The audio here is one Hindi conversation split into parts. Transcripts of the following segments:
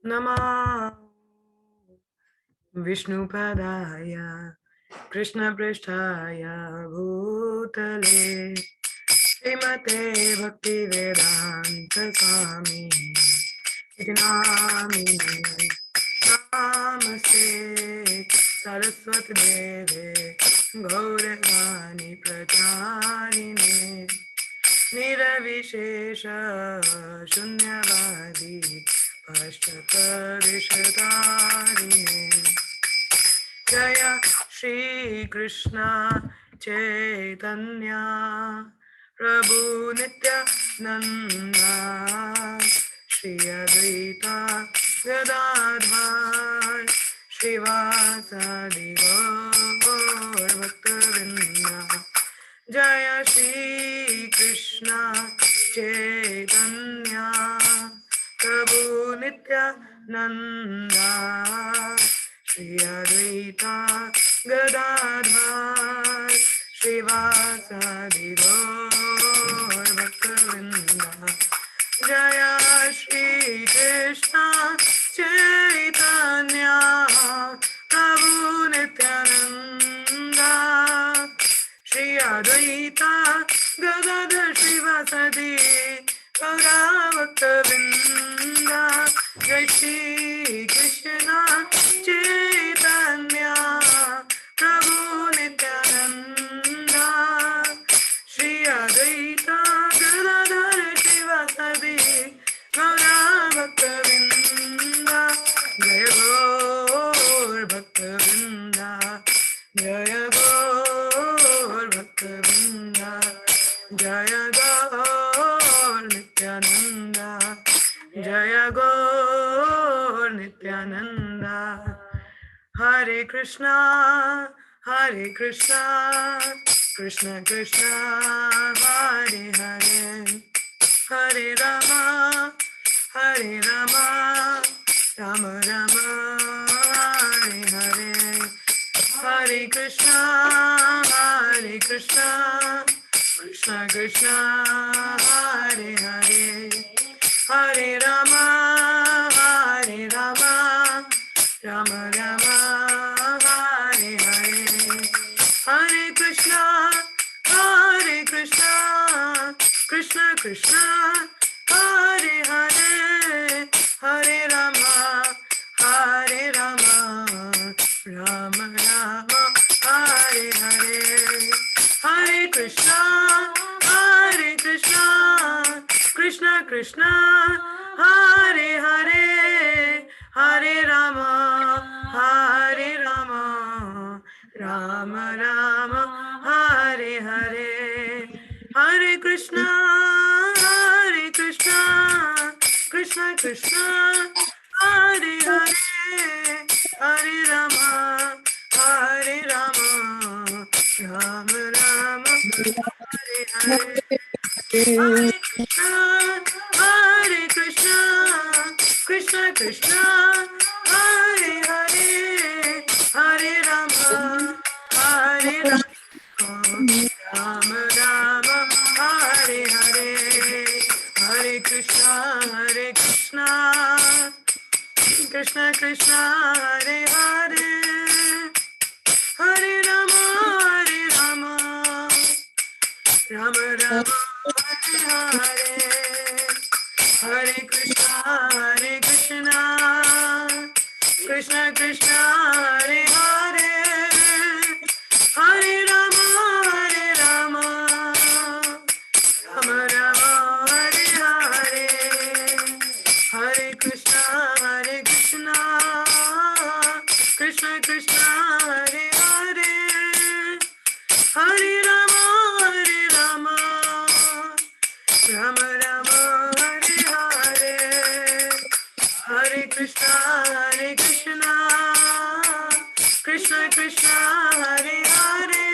नमः विष्णुपदाय कृष्णपृष्ठाय भूतले श्रीमते भक्तिवेदान्तस्वामी इति नामिने नमस्ते सरस्वतीदेवे गौरवाणी प्रचारिणे निरविशेष शून्यवादी अष्टपरिशदारिणे जय श्री कृष्ण चैतन्य प्रभु नित्यानंद श्री अद्वैता गदाधर श्रीवासादि गौर भक्तवृंद जय श्री कृष्ण चैतन्य प्रभु नित्यानंद श्री अद्वैता गदाधर श्रीवासादि गौर भक्तवृंद जय श्री कृष्ण चैतन्य प्रभु नित्यानंद श्री अद्वैता गदाधर श्रीवासादि गौर भक्तवृंद जय श्री कृष्ण चैतन्य प्रभु नित्यानंद श्री अद्वैता गदाधर श्रीवासादि गौर भक्तवृंद जय गौर भक्तवृंद जय गौर भक्तवृंद जय गौर नित्यानंद जय गौर नित्यानंद हरे कृष्णा कृष्ण कृष्ण हरे हरे हरे राम राम राम हरे हरे हरे कृष्णा कृष्ण कृष्ण हरे हरे हरे राम राम राम हरे हरे हरे कृष्णा कृष्ण कृष्ण हरे हरे हरे राम राम राम हरे हरे हरे कृष्णा कृष्ण कृष्ण हरे हरे हरे राम राम राम हरे हरे हरे कृष्णा कृष्ण कृष्ण हरे हरे हरे राम राम राम हरे हरे हरे कृष्णा कृष्ण कृष्ण हरे हरे हरे राम राम राम हरे हरे हरे कृष्णा कृष्ण कृष्ण हरे हरे हरे राम राम राम हरे हरे हरे कृष्णा कृष्ण कृष्ण हरे हरे हरे राम राम राम हरे हरे हरे कृष्णा कृष्ण कृष्ण हरे हरे हरे राम राम राम हरे हरे हरे कृष्णा कृष्ण कृष्ण हरे हरे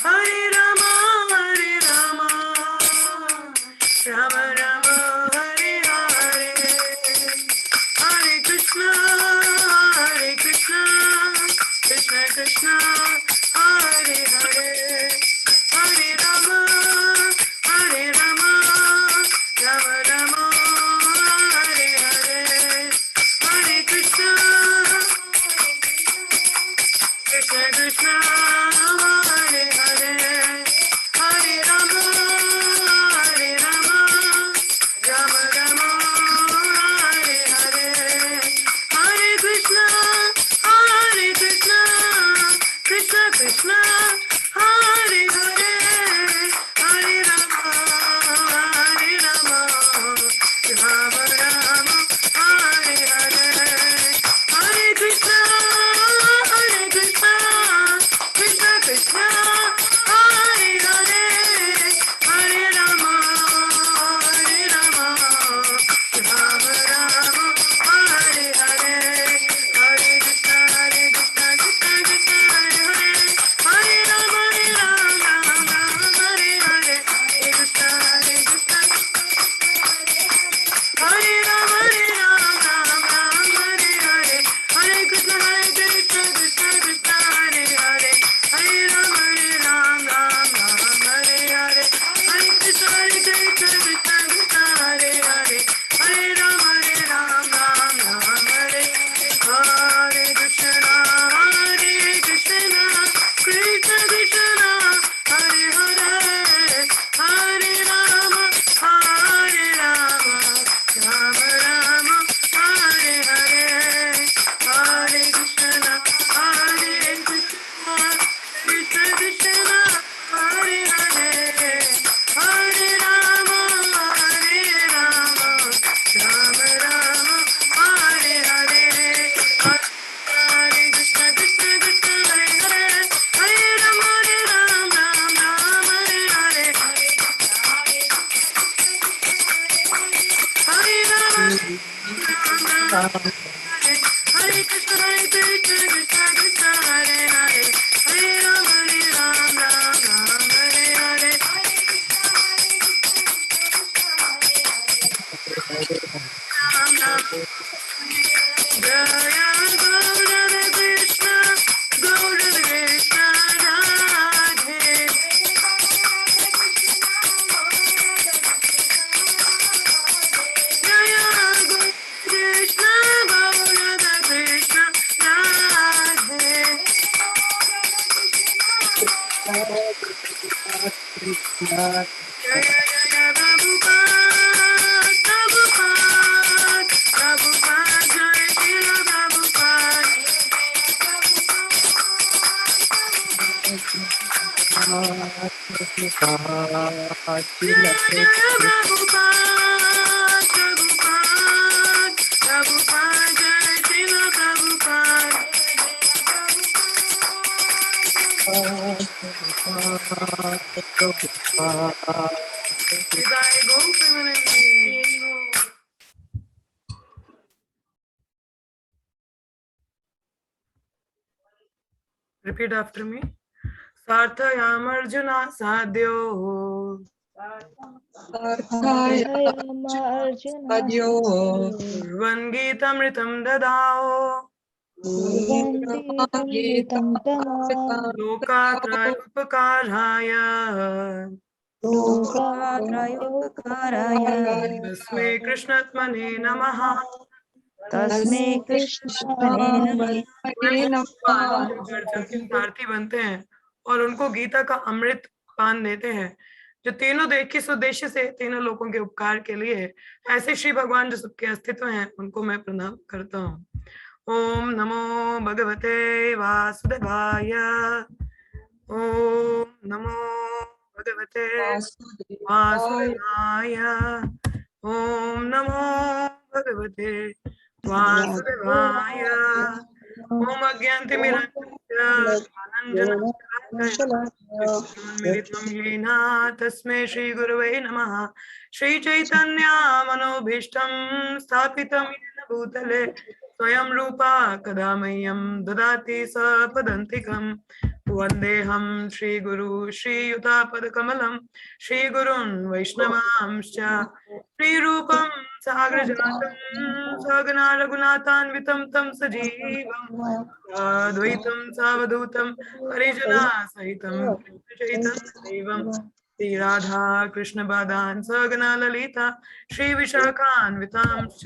हरे राम राम राम हरे हरे हरे कृष्णा कृष्ण कृष्ण हरे हरे हरे राम राम राम हरे हरे Hare Krishna Krishna Krishna Hare Hare Hare Ram Ram Ram Hare Hare Ram Ram Jaya Gaurava Krishna Gaurava Krishna Radhe Jaya Gaurava Krishna Gaurava Krishna Radhe Jaya Jaya Prabhupada Prabhupada Prabhupada Jaya Srila Prabhupada Jaya Jaya Prabhupada Prabhupada Prabhupada Jaya Srila Prabhupada Jai Gopimanandi. Repeat after me. Sarthayam Arjuna Sadhyo Kurvan Geetamritam Dadao Lokatraya Upakaraya Tasme Krishnatmane Namaha आरती बनते हैं और उनको गीता का अमृत पान देते हैं जो तीनों देश किस उद्देश्य से तीनों लोगों के उपकार के लिए ऐसे श्री भगवान जो सबके अस्तित्व हैं उनको मैं प्रणाम करता हूँ ओम नमो भगवते वासुदेवाय ओम नमो भगवते वासुदेवाय ओम नमो भगवते वासुदेवाय ओम अज्ञानतिमिरन्जनशलाकया येन तस्मै श्री गुरवे नमः श्री चैतन्य मनोभीष्टं स्थापितं येन भूतले स्वयं रूपा कदा मह्यं ददाति सपदन्तिकं वन्देऽहं श्रीगुरु श्रीयुतापदकमलं श्रीगुरुन् वैष्णवांश्च श्रीरूपं साग्रजातं सगना रघुनाथान्वितं तं सजीवं अद्वैतं सावधूतं परिजनासहितं चैतन्यदेवं श्री राधा कृष्ण बादान सगना ललिता श्री विशाखान्वितांश्च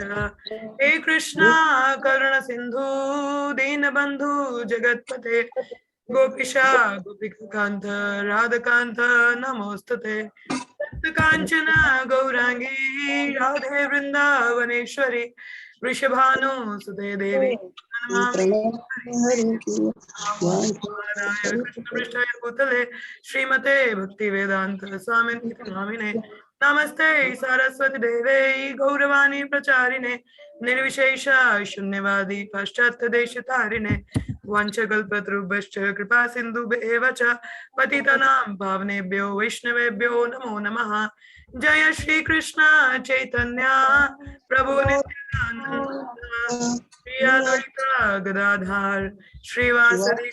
हे कृष्णा करुण सिंधु दीनबंधु जगत्पते गोपिशा गोपिकांत राधकांत नमोस्तुते कांचन गौरांगी राधे वृंदावनेश्वरी वृषभानु सुते देवी कृष्णपृष्ठाय श्रीमते भक्ति वेदांत स्वामिनि नामिने नमस्ते सरस्वती देवे गौरवाणी प्रचारिणे निर्विशेष शून्यवादी पाश्चात्य देशतारिणे वंशकल्पतरुभ्यश्च कृपा सिन्धुभ्येव च पतितानां पावनेभ्यो वैष्णवेभ्यो नमो नमः जय श्री कृष्ण चैतन्य प्रभु नित्यानंद श्री अद्वैत गदाधर श्रीवासदि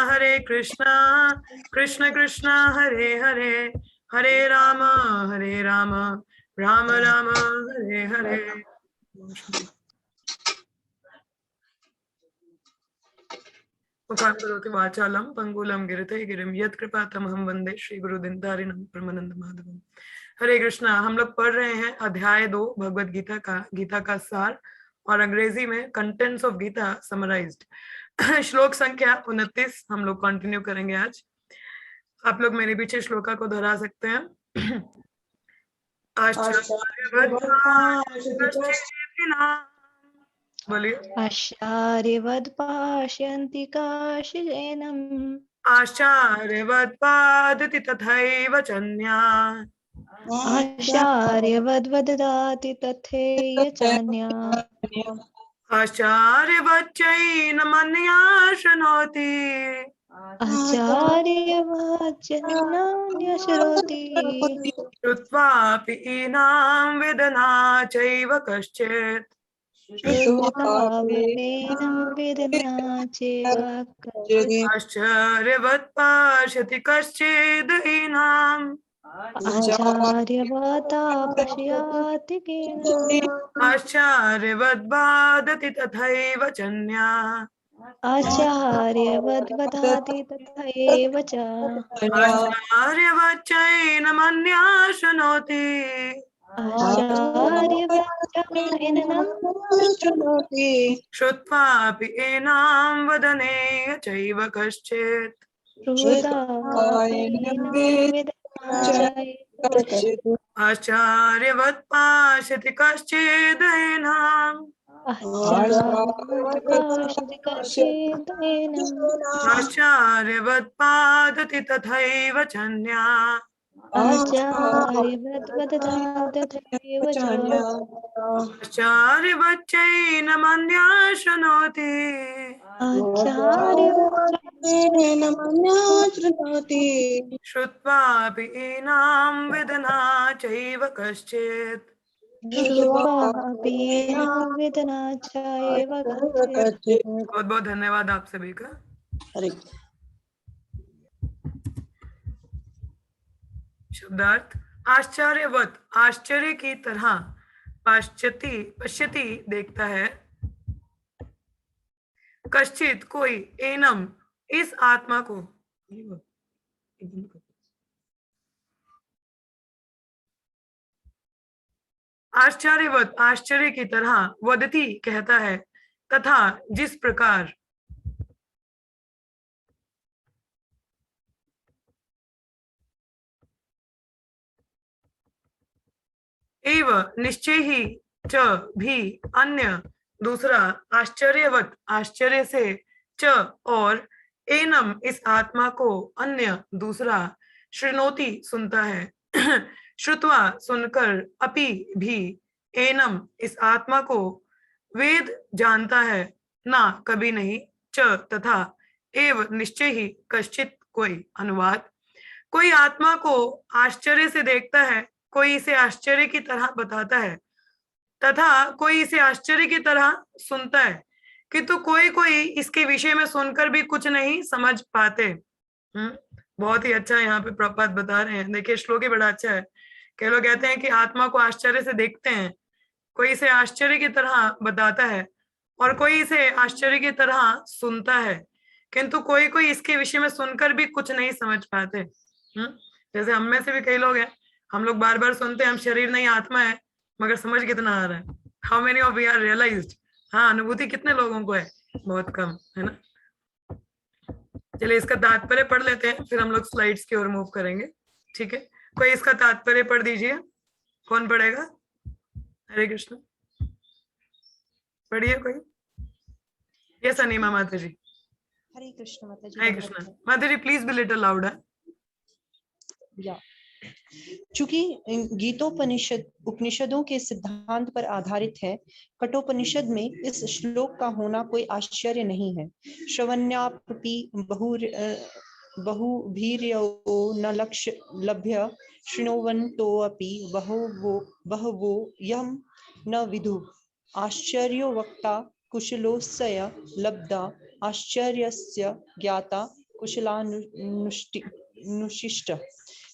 हरे कृष्णा कृष्ण कृष्ण हरे हरे हरे राम राम राम हरे हरे मुखान्करोति वाचालं पंगुलं गिरते गिरिं यत्कृपातमहं वंदे श्री गुरुदिनधारिणं परमानंद माधवम। हरे कृष्णा। हम लोग पढ़ रहे हैं अध्याय 2 भगवत गीता का सार और अंग्रेजी में कंटेंट्स ऑफ गीता समराइज्ड। श्लोक संख्या 29 हम लोग कंटिन्यू करेंगे आज। आप लोग मेरे पीछे श्लोका को दोहरा सकते हैं। बोलिए। आचार्यवद् पाशयन्ति काशजनम् आचार्यवद् पादति तथैव चन्या आचार्यवद् वदति तथैव चान्या आचार्यवच्चैनमन्या शृणोति आचार्यवचनान्य श्रोति श्रुत्वापि ईनां वेदना चैव कश्चित् श्रुत्वावेनं वेदना चैव कश्चित् आश्चर्यवत् पश्यति कश्चिद् ईनाम् आचार्यवता पश्याति केन आश्चर्यवद् बाधति तथैव चन्या आचार्यवद्वदाति तथैव च आचार्यवच्चैनमन्या शृणोति आचार्यवचननं श्रुत्वापि एनां वदनेय चैव कश्चित् श्रुतावेनं वेदना चैव कश्चित् आचार्यवत् पश्यति कश्चिदेनाम् आचार्यवत्पश्यति कश्चिदेनं आचार्यवत् पादति तथैव चन्या आचार्यवद्वदति तथैव च आचार्यवच्चैनमन्या शृणोति श्रुत्वापि ईनां वेदना चैव कश्चित् श्रुत्वापीनं वेदना चैव कश्चित् बहुत बहुत धन्यवाद आप सभी का। शब्दार्थ आश्चर्यवत आश्चर्य की तरह पश्यति देखता है कश्चित कोई एनम इस आत्मा को आश्चर्यवत आश्चर्य की तरह वदति कहता है तथा जिस प्रकार एव निश्चय ही च भी अन्य दूसरा आश्चर्यवत आश्चर्य से च और एनम इस आत्मा को अन्य दूसरा श्रृणोति सुनता है श्रुत्वा सुनकर अपि भी एनम इस आत्मा को वेद जानता है ना कभी नहीं च तथा एव निश्चय ही कश्चित कोई अनुवाद कोई आत्मा को आश्चर्य से देखता है कोई इसे आश्चर्य की तरह बताता है तथा कोई इसे आश्चर्य की तरह सुनता है किंतु कोई इसके विषय में सुनकर भी कुछ नहीं समझ पाते। बहुत ही अच्छा यहाँ पे प्रपात बता रहे हैं। देखिए श्लोक ही बड़ा अच्छा है। कई लोग कहते हैं कि आत्मा को आश्चर्य से देखते हैं, कोई इसे आश्चर्य की तरह बताता है और कोई इसे आश्चर्य की तरह सुनता है किंतु कोई इसके विषय में सुनकर भी कुछ नहीं समझ पाते। जैसे हम में से भी कई लोग हैं, हम लोग बार बार सुनते हैं हम शरीर नहीं आत्मा है, मगर समझ कितना आ रहा है? How many of we are realized? हाँ, अनुभूति कितने लोगों को है? बहुत कम है ना। चलिए इसका तात्पर्य पढ़ लेते हैं, फिर हम लोग स्लाइड्स की ओर मूव करेंगे। ठीक है, कोई इसका तात्पर्य पढ़ दीजिए। कौन पढ़ेगा? हरे कृष्ण, पढ़िए कोई। यस अनीमा माता जी। हरे कृष्ण माता जी। हरे कृष्ण माता जी, प्लीज बी लिटिल लाउडर। या चूंकि गीतोपनिषद उपनिषदों के सिद्धांत पर आधारित है, कठोपनिषद में इस श्लोक का होना कोई आश्चर्य नहीं है। श्रवण्यापि बहुभीर्यो न लक्ष्य लभ्य शृण्वन्तोऽपि बहवो यं न विदुः आश्चर्यो वक्ता कुशलोऽस्य लब्धा आश्चर्यस्य ज्ञाता कुशलानुशिष्ट।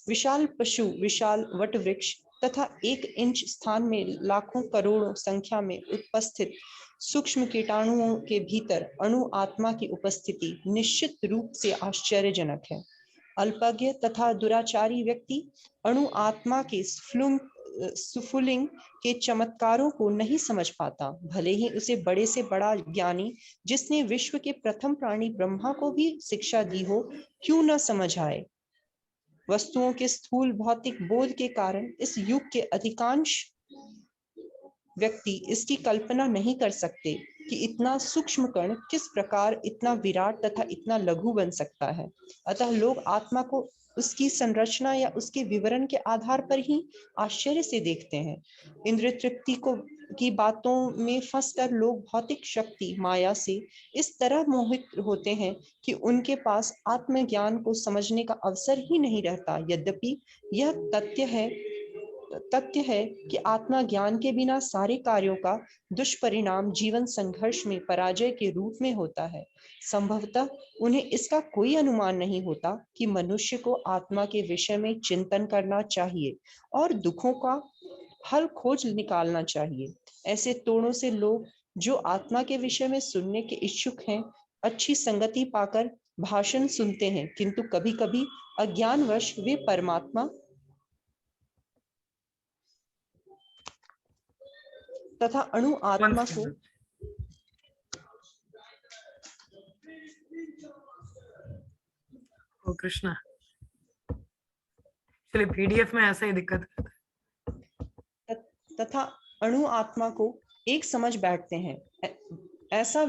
विशाल पशु, विशाल वट वृक्ष तथा 1 इंच स्थान में लाखों करोड़ों संख्या में उपस्थित सूक्ष्म कीटाणुओं के भीतर अणु आत्मा की उपस्थिति निश्चित रूप से आश्चर्यजनक है। अल्पज्ञ तथा दुराचारी व्यक्ति अणु आत्मा के सुफुलिंग के चमत्कारों को नहीं समझ पाता, भले ही उसे बड़े से बड़ा ज्ञानी जिसने विश्व के प्रथम प्राणी ब्रह्मा को भी शिक्षा दी हो क्यों न समझ आए। वस्तुओं के स्थूल भौतिक बोध के कारण इस युग के अधिकांश व्यक्ति इसकी कल्पना नहीं कर सकते कि इतना सूक्ष्म कण किस प्रकार इतना विराट तथा इतना लघु बन सकता है। अतः लोग आत्मा को उसकी संरचना या उसके विवरण के आधार पर ही आश्चर्य से देखते हैं। इंद्रिय तृप्ति को की बातों में फंसकर लोग भौतिक शक्ति माया से इस तरह मोहित होते हैं कि उनके पास आत्मज्ञान को समझने का अवसर ही नहीं रहता। यद्यपि यह तथ्य है कि आत्मा ज्ञान के बिना सारे कार्यों का दुष्परिणाम जीवन संघर्ष में पराजय के रूप में होता है। संभवतः उन्हें इसका कोई अनुमान नहीं होता कि मनुष्य को आत्मा के विषय में चिंतन करना चाहिए और दुखों का हल खोज निकालना चाहिए। ऐसे तोड़ों से लोग जो आत्मा के विषय में सुनने के इच्छुक हैं, अच्छी संगति पाकर भाषण सुनते हैं, किंतु कभी-कभी अज्ञानवश वे परमात्मा तथा अणु आत्मा को ओ कृष्णा, चलिए पीडीएफ में ऐसा ही दिक्कत है। तथा अणु आत्मा को एक समझ बैठते हैं। ऐसा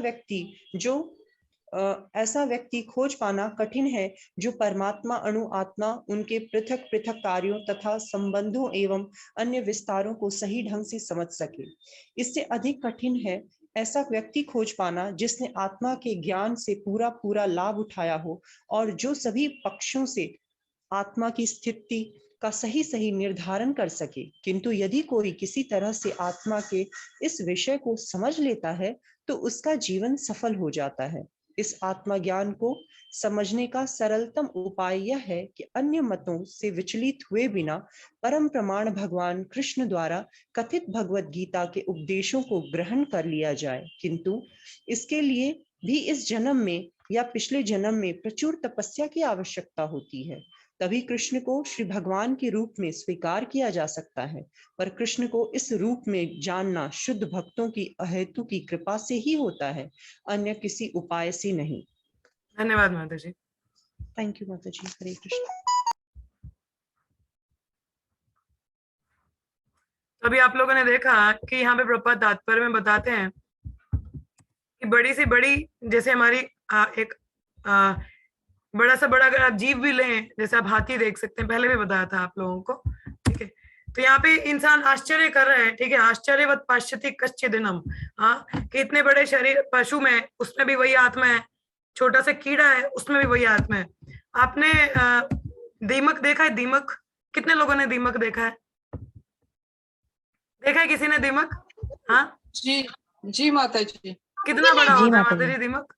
व्यक्ति खोज पाना कठिन है जो परमात्मा अणु आत्मा उनके पृथक पृथक कार्यों तथा संबंधों एवं अन्य विस्तारों को सही ढंग से समझ सके। इससे अधिक कठिन है ऐसा व्यक्ति खोज पाना जिसने आत्मा के ज्ञान से पूरा पूरा लाभ उठाया हो और जो सभी पक्षों से आत्मा की स्थिति का सही सही निर्धारण कर सके। किंतु यदि कोई किसी तरह से आत्मा के इस विषय को समझ लेता है तो उसका जीवन सफल हो जाता है। इस आत्मा ज्ञान को समझने का सरलतम उपाय यह है कि अन्य मतों से विचलित हुए बिना परम प्रमाण भगवान कृष्ण द्वारा कथित भगवत गीता के उपदेशों को ग्रहण कर लिया जाए। किंतु इसके लिए भी इस जन्म में या पिछले जन्म में प्रचुर तपस्या की आवश्यकता होती है। तभी कृष्ण को श्री भगवान के रूप में स्वीकार किया जा सकता है। पर कृष्ण को इस रूप में जानना शुद्ध भक्तों की अहेतु की कृपा से ही होता है, अन्य किसी उपाय से नहीं। धन्यवाद माता जी। थैंक यू माता जी। हरे कृष्ण। अभी आप लोगों ने देखा कि यहाँ पे प्रभुपाद तात्पर्य में बताते हैं कि बड़ी सी बड़ी, जैसे हमारी एक बड़ा सा बड़ा अगर आप जीव भी लें, जैसे आप हाथी देख सकते हैं, पहले भी बताया था आप लोगों को, ठीक है। तो यहाँ पे इंसान आश्चर्य कर रहे हैं, ठीक है, आश्चर्यवत पश्यति कश्चिदिनम, हाँ, कि इतने बड़े शरीर पशु में, उसमें भी वही आत्मा है, छोटा सा कीड़ा है उसमें भी वही आत्मा है। आपने दीमक देखा है? दीमक कितने लोगों ने दीमक देखा है? देखा है किसी ने दीमक? हाँ जी जी माता जी। कितना बड़ा होता है माता जी दीमक?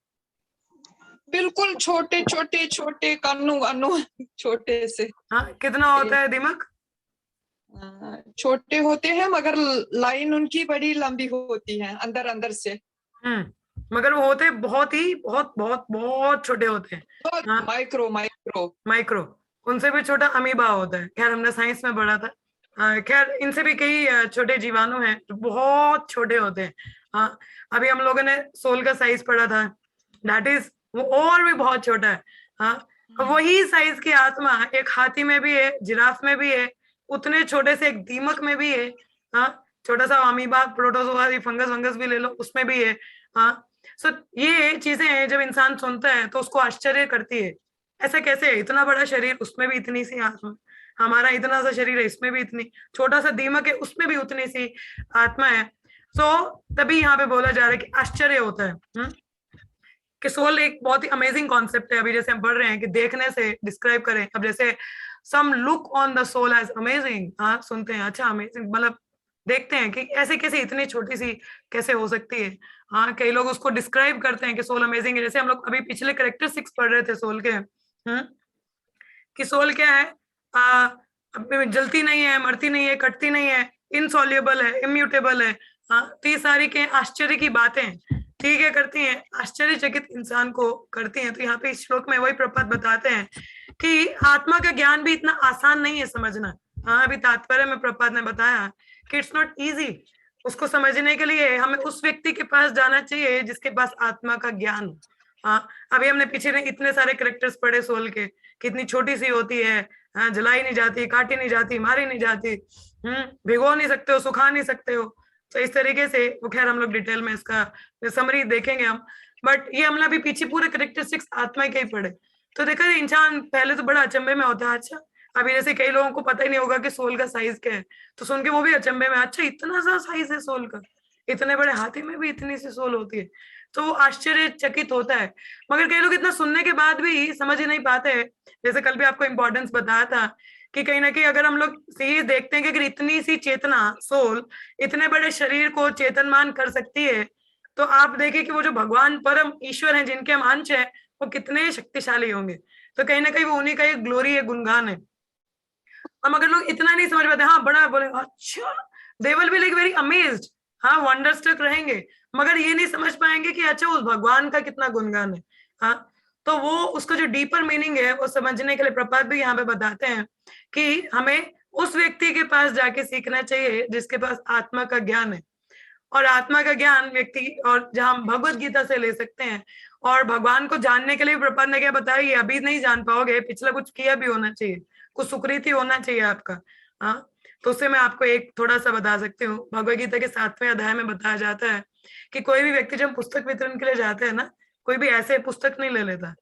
बिल्कुल छोटे छोटे छोटे कन्नू अनु छोटे से। हाँ, कितना होता है दीमक? छोटे होते हैं मगर लाइन उनकी बड़ी लंबी होती है अंदर अंदर से। मगर वो होते बहुत ही बहुत बहुत बहुत छोटे होते हैं। हाँ, माइक्रो माइक्रो माइक्रो, उनसे भी छोटा अमीबा होता है। खैर हमने साइंस में पढ़ा था। खैर इनसे भी कई छोटे जीवाणु हैं जो बहुत छोटे होते हैं। हाँ, अभी हम लोगों ने सोल का साइज पढ़ा था, दैट इज वो और भी बहुत छोटा है। हाँ, वही साइज की आत्मा एक हाथी में भी है, जिराफ में भी है, उतने छोटे से एक दीमक में भी है। हाँ, छोटा सा अमीबा, प्रोटोजोआ, फंगस वंगस भी ले लो, उसमें भी है। हाँ, सो ये चीजें हैं, जब इंसान सुनता है तो उसको आश्चर्य करती है, ऐसा कैसे है, इतना बड़ा शरीर उसमें भी इतनी सी आत्मा, हमारा इतना सा शरीर है इसमें भी इतनी, छोटा सा दीमक है उसमें भी उतनी सी आत्मा है। सो तभी यहाँ पे बोला जा रहा है कि आश्चर्य होता है कि सोल एक बहुत ही अमेजिंग कॉन्सेप्ट है। अभी जैसे हम पढ़ रहे हैं कि देखने से डिस्क्राइब करें, अब जैसे some look on the soul as amazing, हाँ सुनते हैं, अच्छा अमेजिंग, मतलब देखते हैं कि ऐसे कैसे इतनी छोटी सी कैसे हो सकती है। हाँ, कई लोग उसको डिस्क्राइब करते हैं कि सोल अमेजिंग है। जैसे हम लोग अभी पिछले कैरेक्टरिस्टिक्स पढ़ रहे थे सोल के, कि सोल क्या है, जलती नहीं है, मरती नहीं है, कटती नहीं है, इनसॉल्युबल है, इम्यूटेबल है। हाँ, तो ये सारी के आश्चर्य की बातें ठीक है करती हैं, आश्चर्यचकित इंसान को करती हैं। तो यहाँ पे इस श्लोक में वही प्रपद बताते हैं कि आत्मा का ज्ञान भी इतना आसान नहीं है समझना। हाँ, अभी तात्पर्य में प्रपद ने बताया कि इट्स नॉट इजी। उसको समझने के लिए हमें उस व्यक्ति के पास जाना चाहिए जिसके पास आत्मा का ज्ञान हो। हाँ, अभी हमने पीछे इतने सारे कैरेक्टर्स पढ़े सोल के, कितनी छोटी सी होती है, हाँ, जलाई नहीं जाती, काटी नहीं जाती, मारी नहीं जाती, भिगो नहीं सकते हो, सुखा नहीं सकते हो। तो इस तरीके से वो, खैर हम लोग डिटेल में इसका समरी देखेंगे हम, बट ये हमने अभी पीछे पूरे कैरेक्टरिस्टिक्स आत्मा के ही पढ़े। तो देखा इंसान पहले तो बड़ा अचंभे में होता है। अच्छा, अभी जैसे कई लोगों को पता ही नहीं होगा कि सोल का साइज क्या है, तो सुन के वो भी अचंभे में, अच्छा इतना सा साइज है सोल का, इतने बड़े हाथी में भी इतनी सी सोल होती है, तो वो आश्चर्यचकित होता है। मगर कई लोग इतना सुनने के बाद भी समझ ही नहीं पाते। जैसे कल भी आपको इम्पोर्टेंस बताया था कि कहीं ना कहीं अगर हम लोग ये देखते हैं कि अगर इतनी सी चेतना सोल इतने बड़े शरीर को चेतनमान कर सकती है, तो आप देखिए कि वो जो भगवान परम ईश्वर हैं जिनके हम अंश हैं, वो कितने शक्तिशाली होंगे। तो कहीं ना कहीं वो उन्हीं का एक ग्लोरी है, गुणगान है। हम अगर लोग इतना नहीं समझ पाते, हाँ बड़ा बोले अच्छा, they will be like very amazed, हाँ वंडरस्ट्रक रहेंगे, मगर ये नहीं समझ पाएंगे कि अच्छा उस भगवान का कितना गुणगान है। हाँ, तो वो उसका जो डीपर मीनिंग है वो समझने के लिए प्रपात भी यहाँ पे बताते हैं कि हमें उस व्यक्ति के पास जाके सीखना चाहिए जिसके पास आत्मा का ज्ञान है। और आत्मा का ज्ञान व्यक्ति और जहाँ हम भगवत गीता से ले सकते हैं। और भगवान को जानने के लिए प्रपात ने क्या बताया, ये अभी नहीं जान पाओगे, पिछला कुछ किया भी होना चाहिए, कुछ सुकृति होना चाहिए आपका। हाँ, तो उससे मैं आपको एक थोड़ा सा बता सकती हूँ। भगवत गीता के 7वें अध्याय में बताया जाता है कि कोई भी व्यक्ति जब पुस्तक वितरण के लिए जाते हैं ना, कोई भी ऐसे पुस्तक नहीं ले लेता,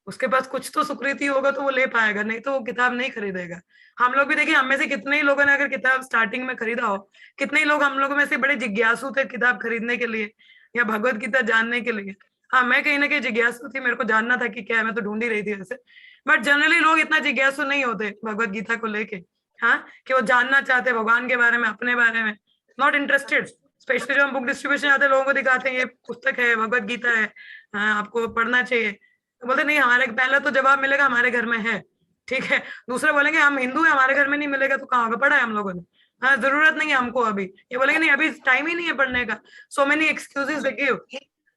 उसके पास कुछ तो सुकृति होगा तो वो ले पाएगा, नहीं तो वो किताब नहीं खरीदेगा। हम लोग भी देखिए, हम में से कितने ही लोगों ने अगर किताब स्टार्टिंग में खरीदा हो, कितने ही लोग हम लोगों में से बड़े जिज्ञासु थे किताब खरीदने के लिए या भगवत गीता जानने के लिए। हाँ, मैं कहीं ना कहीं जिज्ञासु थी, मेरे को जानना था कि क्या है, मैं तो ढूंढ ही रही थी वैसे। बट जनरली लोग इतना जिज्ञासु नहीं होते भगवत गीता को लेके, हाँ, कि वो जानना चाहते भगवान के बारे में, अपने बारे में, नॉट इंटरेस्टेड। स्पेशली जब हम बुक डिस्ट्रीब्यूशन आते हैं, लोगों को दिखाते हैं ये पुस्तक है, भगवत गीता है, हाँ, आपको पढ़ना चाहिए। तो बोलते नहीं, हमारे पहला तो जवाब मिलेगा हमारे घर में है, ठीक है। दूसरा बोलेंगे हम हिंदू है, हमारे घर में नहीं मिलेगा, तो कहाँ होगा, पढ़ा है हम लोगों ने, हाँ, जरूरत नहीं है हमको अभी। ये बोलेंगे नहीं अभी टाइम ही नहीं है पढ़ने का, so many excuses they give.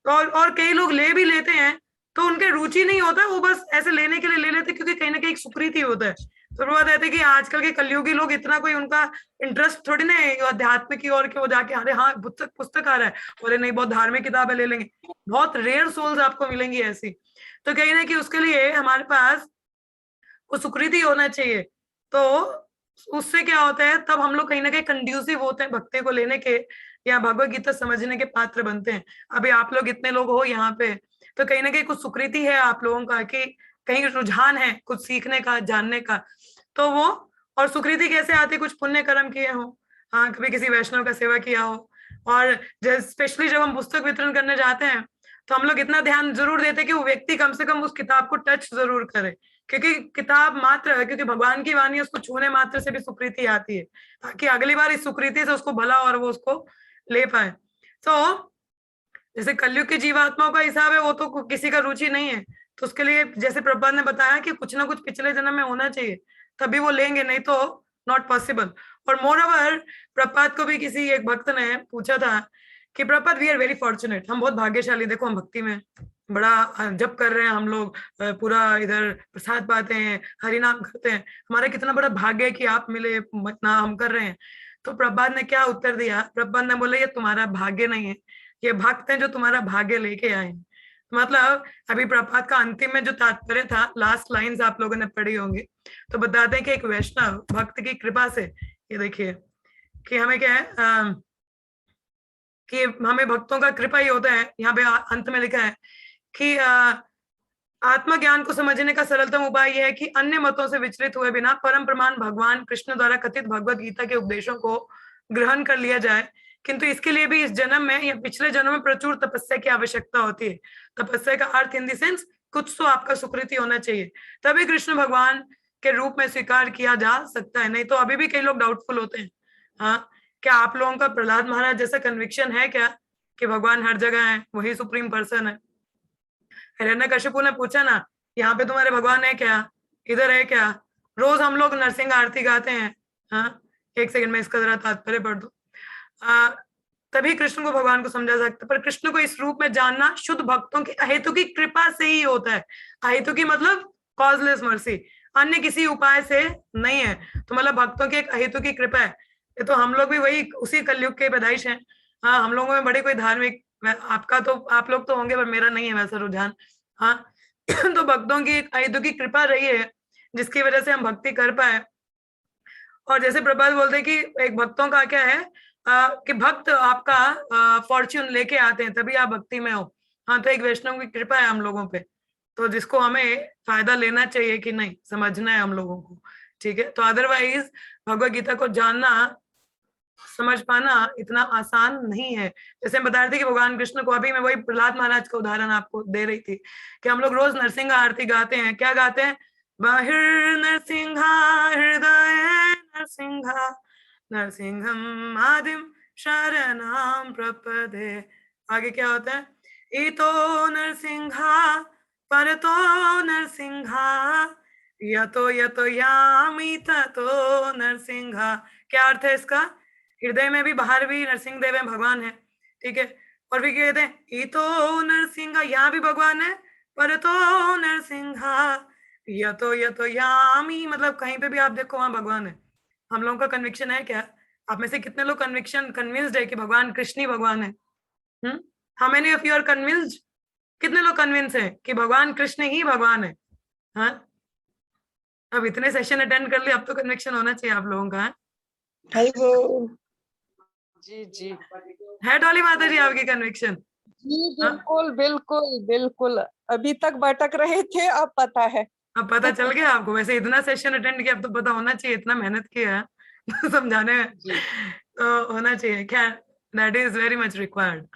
और कई लोग ले भी लेते हैं तो उनके रुचि नहीं होता, वो बस ऐसे लेने के लिए ले लेते क्योंकि कहीं ना कहीं एक सुकृति होता है। तो वो कहते हैं कि आजकल के कलयुगी लोग इतना कोई उनका इंटरेस्ट थोड़ी ना है अध्यात्म की ओर, के वो जाके अरे हाँ पुस्तक पुस्तक आ रहा है, बोले नहीं बहुत धार्मिक किताब है ले लेंगे। बहुत रेयर सोल्स आपको मिलेंगी ऐसी। तो कहीं ना कहीं उसके लिए हमारे पास वो सुकृति होना चाहिए। तो उससे क्या होता है, तब हम लोग कहीं ना कहीं कंड्यूसिव होते हैं भक्ति को लेने के या भगवत गीता समझने के पात्र बनते हैं। अभी आप लोग इतने लोग हो यहाँ पे, तो कहीं ना कहीं कुछ सुकृति है आप लोगों का कि कहीं रुझान है कुछ सीखने का, जानने का। तो वो और सुकृति कैसे आती, कुछ पुण्य कर्म किए हो, हाँ, कभी किसी वैष्णव का सेवा किया हो। और स्पेशली जब हम पुस्तक वितरण करने जाते हैं तो हम लोग इतना ध्यान जरूर देते हैं कि वो व्यक्ति कम से कम उस किताब को टच जरूर करे, क्योंकि किताब मात्र है, क्योंकि भगवान की वाणी उसको छूने मात्र से भी सुकृति आती है, ताकि अगली बार इस सुकृति से उसको भला और वो उसको ले पाए। तो जैसे कलयुग के जीवात्माओं का हिसाब है, वो तो किसी का रुचि नहीं है, तो उसके लिए जैसे प्रभुपाद ने बताया कि कुछ ना कुछ पिछले जन्म में होना चाहिए, तभी वो लेंगे, नहीं तो नॉट पॉसिबल। और मोर ओवर प्रभुपाद को भी किसी एक भक्त ने पूछा था कि Prabhupada we are very fortunate, हम बहुत भाग्यशाली, देखो हम भक्ति में बड़ा जप कर रहे हैं, हम लोग पूरा इधर प्रसाद पाते हैं, हरि नाम करते हैं, हमारा कितना बड़ा भाग्य है कि आप मिले, इतना हम कर रहे हैं। तो प्रभुपाद ने क्या उत्तर दिया, प्रभुपाद ने बोला ये तुम्हारा भाग्य नहीं है, ये भक्त हैं जो तुम्हारा भाग्य लेके आए हैं। तो मतलब अभी प्रभात का अंतिम में जो तात्पर्य था, लास्ट लाइंस आप लोगों ने पढ़ी होंगी, तो बताते हैं कि एक वैष्णव भक्त की कृपा से, ये देखिए कि हमें क्या है कि हमें भक्तों का कृपा ही होता है। यहाँ पे अंत में लिखा है कि आत्मज्ञान को समझने का सरलतम उपाय यह है कि अन्य मतों से विचलित हुए बिना परम प्रमाण भगवान कृष्ण द्वारा कथित भगवत गीता के उपदेशों को ग्रहण कर लिया जाए। किंतु इसके लिए भी इस जन्म में या पिछले जन्म में प्रचुर तपस्या की आवश्यकता होती है। तपस्या का अर्थ इन द सेंस कुछ तो आपका सुकृति होना चाहिए, तभी कृष्ण भगवान के रूप में स्वीकार किया जा सकता है, नहीं तो अभी भी कई लोग डाउटफुल होते हैं। हाँ, क्या आप लोगों का प्रहलाद महाराज जैसा कन्विक्शन है क्या कि भगवान हर जगह है, वही सुप्रीम पर्सन है? हिरण्यकशिपु ने पूछा ना, यहाँ पे तुम्हारे भगवान है क्या, इधर है क्या? रोज हम लोग नरसिंह आरती गाते हैं, हाँ, एक सेकंड में इसका जरा तात्पर्य पढ़ दो। तभी कृष्ण को भगवान को समझा सकते, पर कृष्ण को इस रूप में जानना शुद्ध भक्तों की अहेतु की कृपा से ही होता है। अहेतु की मतलब कॉजलेस मर्सी, अन्य किसी उपाय से नहीं है। तो मतलब भक्तों की एक अहेतु की कृपा है। ये तो हम लोग भी वही उसी कलयुग के पैदाइश हैं। हाँ, हम लोगों में बड़ी कोई धार्मिक, आपका तो आप लोग तो होंगे पर मेरा नहीं है वैसा रुझान। हाँ तो भक्तों की एक अहेतु की कृपा रही है जिसकी वजह से हम भक्ति कर पाए। और जैसे प्रभात बोलते हैं कि एक भक्तों का क्या है कि भक्त आपका फॉर्च्यून लेके आते हैं, तभी आप भक्ति में हो। हाँ, तो एक वैष्णव की कृपा है हम लोगों पे, तो जिसको हमें फायदा लेना चाहिए कि नहीं, समझना है हम लोगों को, ठीक है। तो अदरवाइज भगवत गीता को जानना समझ पाना इतना आसान नहीं है। जैसे हम बता रहे थे कि भगवान कृष्ण को, अभी मैं वही प्रहलाद महाराज का उदाहरण आपको दे रही थी कि हम लोग रोज नरसिंह आरती गाते हैं। क्या गाते हैं? बाहिर नरसिंहा हृदय नरसिंहा नरसिंहम आदिम शरणम प्रपदे। आगे क्या होता है? इतो नरसिंहा परतो नरसिंहा यतो यतो यामि ततो नरसिंहा। क्या अर्थ है इसका? हृदय में भी बाहर भी नरसिंह देव है, भगवान है, ठीक है। और भी कहते हैं इतो नरसिंहा, यहाँ भी भगवान है, परतो नरसिंहा यतो यतो यामि, मतलब कहीं पे भी आप देखो वहां भगवान है। हम लोगों का कन्विक्शन है क्या? आप में से कितने लोग कन्विंस्ड है कि भगवान कृष्ण ही भगवान है? How many of you are convinced? कितने लोग कन्विंस है कि भगवान कृष्ण ही भगवान है? हाँ, अब इतने सेशन अटेंड कर लिए, अब तो कन्विक्शन होना चाहिए आप लोगों का। हरि बोल। जी जी है डॉली माता जी आपकी कन्विक्शन? जी, बिल्कुल बिल्कुल बिल्कुल। अभी तक भटक रहे थे, अब पता है। अब पता चल गया आपको? वैसे इतना सेशन अटेंड किया, अब तो पता होना चाहिए, इतना मेहनत किया है समझाने में, तो होना चाहिए। खैर, that is very much required.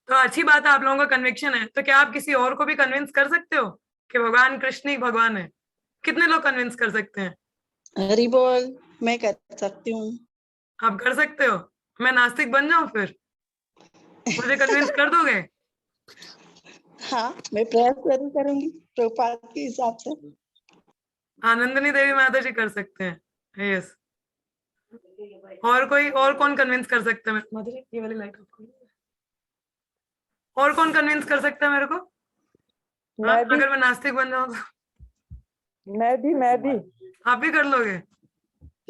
तो अच्छी बात है, आप लोगों का कन्विक्शन है। तो क्या आप किसी और को भी कन्विंस कर सकते हो कि भगवान कृष्ण ही भगवान है? कितने लोग कन्विंस कर सकते हैं? हरि बोल। मैं कर सकती हूँ। आप कर सकते हो? मैं नास्तिक बन जाऊं फिर? मुझे कन्विंस कर दोगे? हाँ, मैं प्रयास जरूर करूंगी प्रभुपाद के हिसाब से। आनंदनी देवी माता जी कर सकते हैं। यस। और कोई, और कौन कन्विंस कर सकता है? माता जी ये वाली लाइट ऑफ कर दो। और कौन कन्विंस कर सकता है मेरे को? हाँ, अगर मैं नास्तिक बन जाऊं तो? मैं भी आप भी कर लोगे?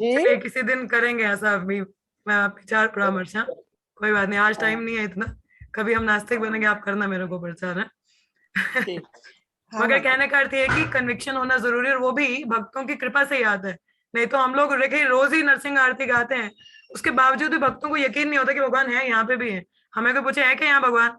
चलिए किसी दिन करेंगे ऐसा भी, मैं विचार परामर्श। हाँ, कोई बात नहीं, आज टाइम नहीं है इतना। कभी हम नास्तिक बनेंगे, आप करना मेरे को प्रचार है। मगर कहने का अर्थ ये है कि कन्विक्शन होना जरूरी है, और वो भी भक्तों की कृपा से ही आता है। नहीं तो हम लोग देखिए रोज ही नरसिंह आरती गाते हैं, उसके बावजूद भी भक्तों को यकीन नहीं होता कि भगवान है, यहाँ पे भी है। हमें कोई पूछे है कि यहाँ भगवान?